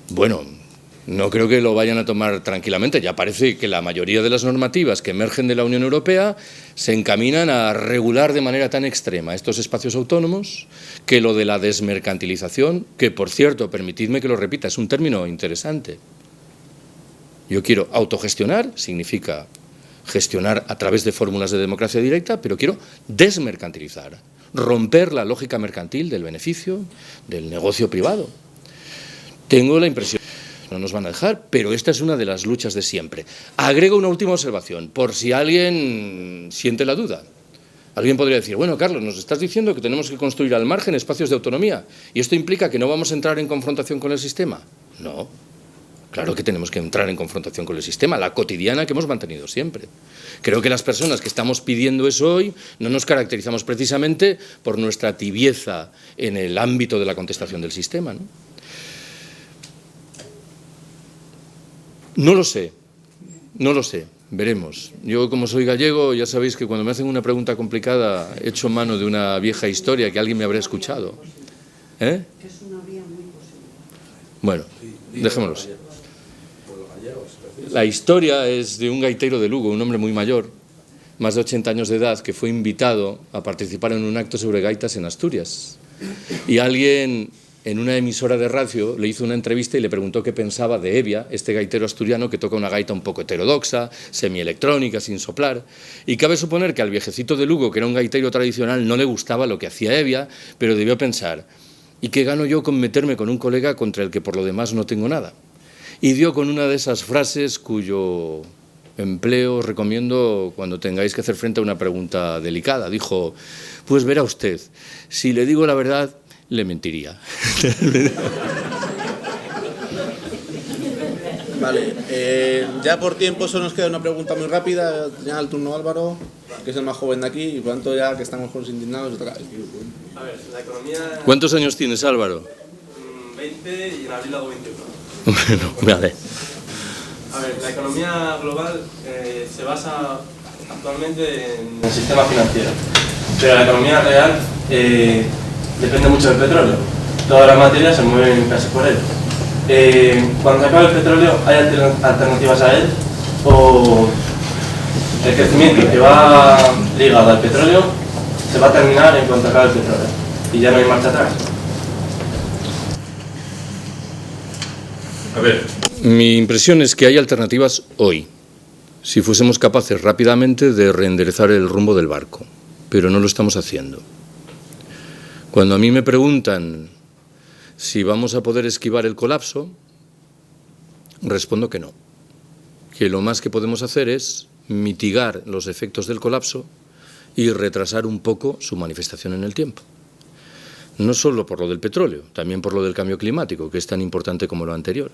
Bueno, no creo que lo vayan a tomar tranquilamente. Ya parece que la mayoría de las normativas que emergen de la Unión Europea se encaminan a regular de manera tan extrema estos espacios autónomos que lo de la desmercantilización, que por cierto, permitidme que lo repita, es un término interesante. Yo quiero autogestionar, significa gestionar a través de fórmulas de democracia directa, pero quiero desmercantilizar, romper la lógica mercantil del beneficio, del negocio privado. Tengo la impresión, no nos van a dejar, pero esta es una de las luchas de siempre. Agrego una última observación, por si alguien siente la duda. Alguien podría decir, bueno, Carlos, nos estás diciendo que tenemos que construir al margen espacios de autonomía, y esto implica que no vamos a entrar en confrontación con el sistema. No. Claro que tenemos que entrar en confrontación con el sistema, la cotidiana que hemos mantenido siempre. Creo que las personas que estamos pidiendo eso hoy no nos caracterizamos precisamente por nuestra tibieza en el ámbito de la contestación del sistema, ¿no? No lo sé, veremos. Yo, como soy gallego, ya sabéis que cuando me hacen una pregunta complicada echo mano de una vieja historia que alguien me habrá escuchado. ¿Eh? Bueno, dejémoslo así. La historia es de un gaitero de Lugo, un hombre muy mayor, más de 80 años de edad, que fue invitado a participar en un acto sobre gaitas en Asturias. Y alguien en una emisora de radio le hizo una entrevista y le preguntó qué pensaba de Evia, este gaitero asturiano que toca una gaita un poco heterodoxa, semielectrónica, sin soplar. Y cabe suponer que al viejecito de Lugo, que era un gaitero tradicional, no le gustaba lo que hacía Evia, pero debió pensar, ¿y qué gano yo con meterme con un colega contra el que por lo demás no tengo nada? Y dio con una de esas frases cuyo empleo os recomiendo cuando tengáis que hacer frente a una pregunta delicada. Dijo, pues verá usted, si le digo la verdad, le mentiría. Vale, ya por tiempo solo nos queda una pregunta muy rápida. Ya el turno Álvaro, que es el más joven de aquí, y por tanto ya que estamos todos indignados. A ver, la economía... ¿Cuántos años tienes, Álvaro? 20 y en abril hago 21. Bueno, vale. A ver, la economía global se basa actualmente en el sistema financiero, pero la economía real depende mucho del petróleo. Todas las materias se mueven casi por él. Cuando se acabe el petróleo, ¿hay alternativas a él? ¿O el crecimiento que va ligado al petróleo se va a terminar en cuanto acabe el petróleo y ya no hay marcha atrás? A ver, mi impresión es que hay alternativas hoy, si fuésemos capaces rápidamente de reenderezar el rumbo del barco, pero no lo estamos haciendo. Cuando a mí me preguntan si vamos a poder esquivar el colapso, respondo que no, que lo más que podemos hacer es mitigar los efectos del colapso y retrasar un poco su manifestación en el tiempo. No solo por lo del petróleo, también por lo del cambio climático, que es tan importante como lo anterior.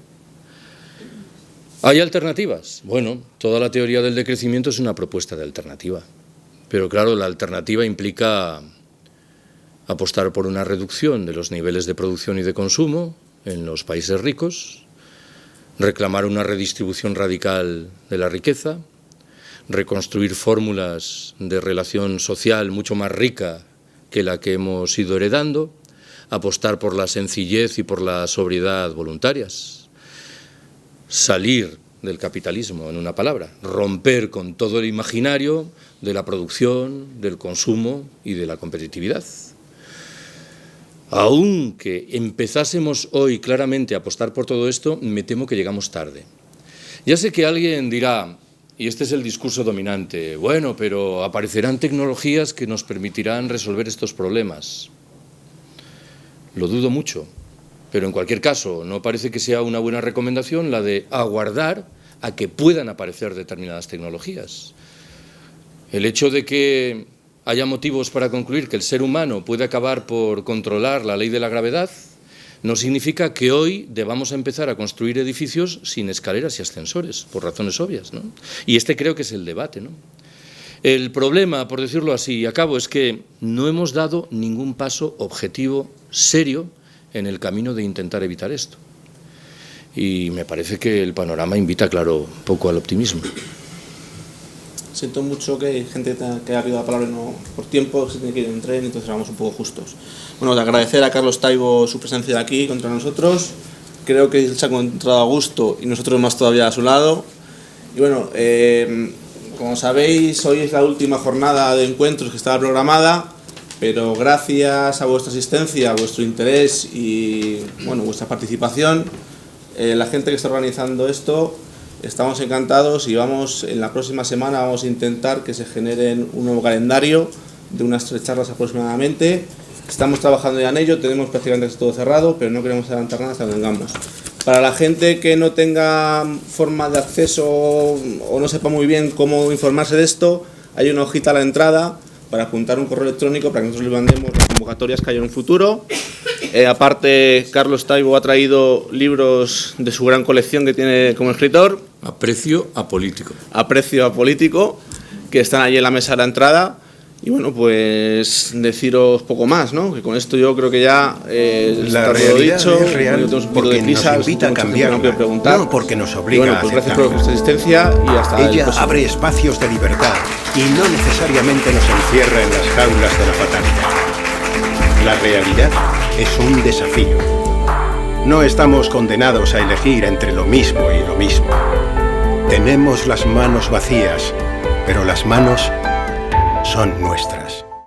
¿Hay alternativas? Bueno, toda la teoría del decrecimiento es una propuesta de alternativa. Pero claro, la alternativa implica apostar por una reducción de los niveles de producción y de consumo en los países ricos, reclamar una redistribución radical de la riqueza, reconstruir fórmulas de relación social mucho más rica que la que hemos ido heredando, apostar por la sencillez y por la sobriedad voluntarias, salir del capitalismo, en una palabra, romper con todo el imaginario de la producción, del consumo y de la competitividad. Aunque empezásemos hoy claramente a apostar por todo esto, me temo que llegamos tarde. Ya sé que alguien dirá, y este es el discurso dominante, bueno, pero aparecerán tecnologías que nos permitirán resolver estos problemas. Lo dudo mucho, pero en cualquier caso no parece que sea una buena recomendación la de aguardar a que puedan aparecer determinadas tecnologías. El hecho de que haya motivos para concluir que el ser humano puede acabar por controlar la ley de la gravedad no significa que hoy debamos empezar a construir edificios sin escaleras y ascensores, por razones obvias, ¿no? Y este creo que es el debate, ¿no? El problema, por decirlo así, y acabo, es que no hemos dado ningún paso objetivo, serio, en el camino de intentar evitar esto. Y me parece que el panorama invita, claro, poco al optimismo. Siento mucho que hay gente que ha pedido la palabra y no, por tiempo se tiene que ir en tren, entonces vamos un poco justos. Bueno, de agradecer a Carlos Taibo su presencia aquí contra nosotros. Creo que se ha encontrado a gusto y nosotros más todavía a su lado. Y bueno, como sabéis, hoy es la última jornada de encuentros que estaba programada, pero gracias a vuestra asistencia, a vuestro interés y bueno, vuestra participación, la gente que está organizando esto, estamos encantados y en la próxima semana vamos a intentar que se generen un nuevo calendario de unas 3 charlas aproximadamente. Estamos trabajando ya en ello, tenemos prácticamente todo cerrado, pero no queremos adelantar nada hasta que tengamos. Para la gente que no tenga forma de acceso o no sepa muy bien cómo informarse de esto, hay una hojita a la entrada para apuntar un correo electrónico para que nosotros le mandemos las convocatorias que hay en un futuro. Aparte, Carlos Taibo ha traído libros de su gran colección que tiene como escritor. A precio apolítico. A precio apolítico, que están allí en la mesa de la entrada. Y bueno, pues deciros poco más, ¿no? Que con esto yo creo que ya la realidad dicho, es real porque nos invita a cambiarla, no porque nos obliga a aceptarla. Gracias por vuestra asistencia y hasta Ella abre espacios de libertad y no necesariamente nos encierra en las jaulas de la fatalidad. La realidad es un desafío. No estamos condenados a elegir entre lo mismo y lo mismo. Tenemos las manos vacías, pero las manos son nuestras.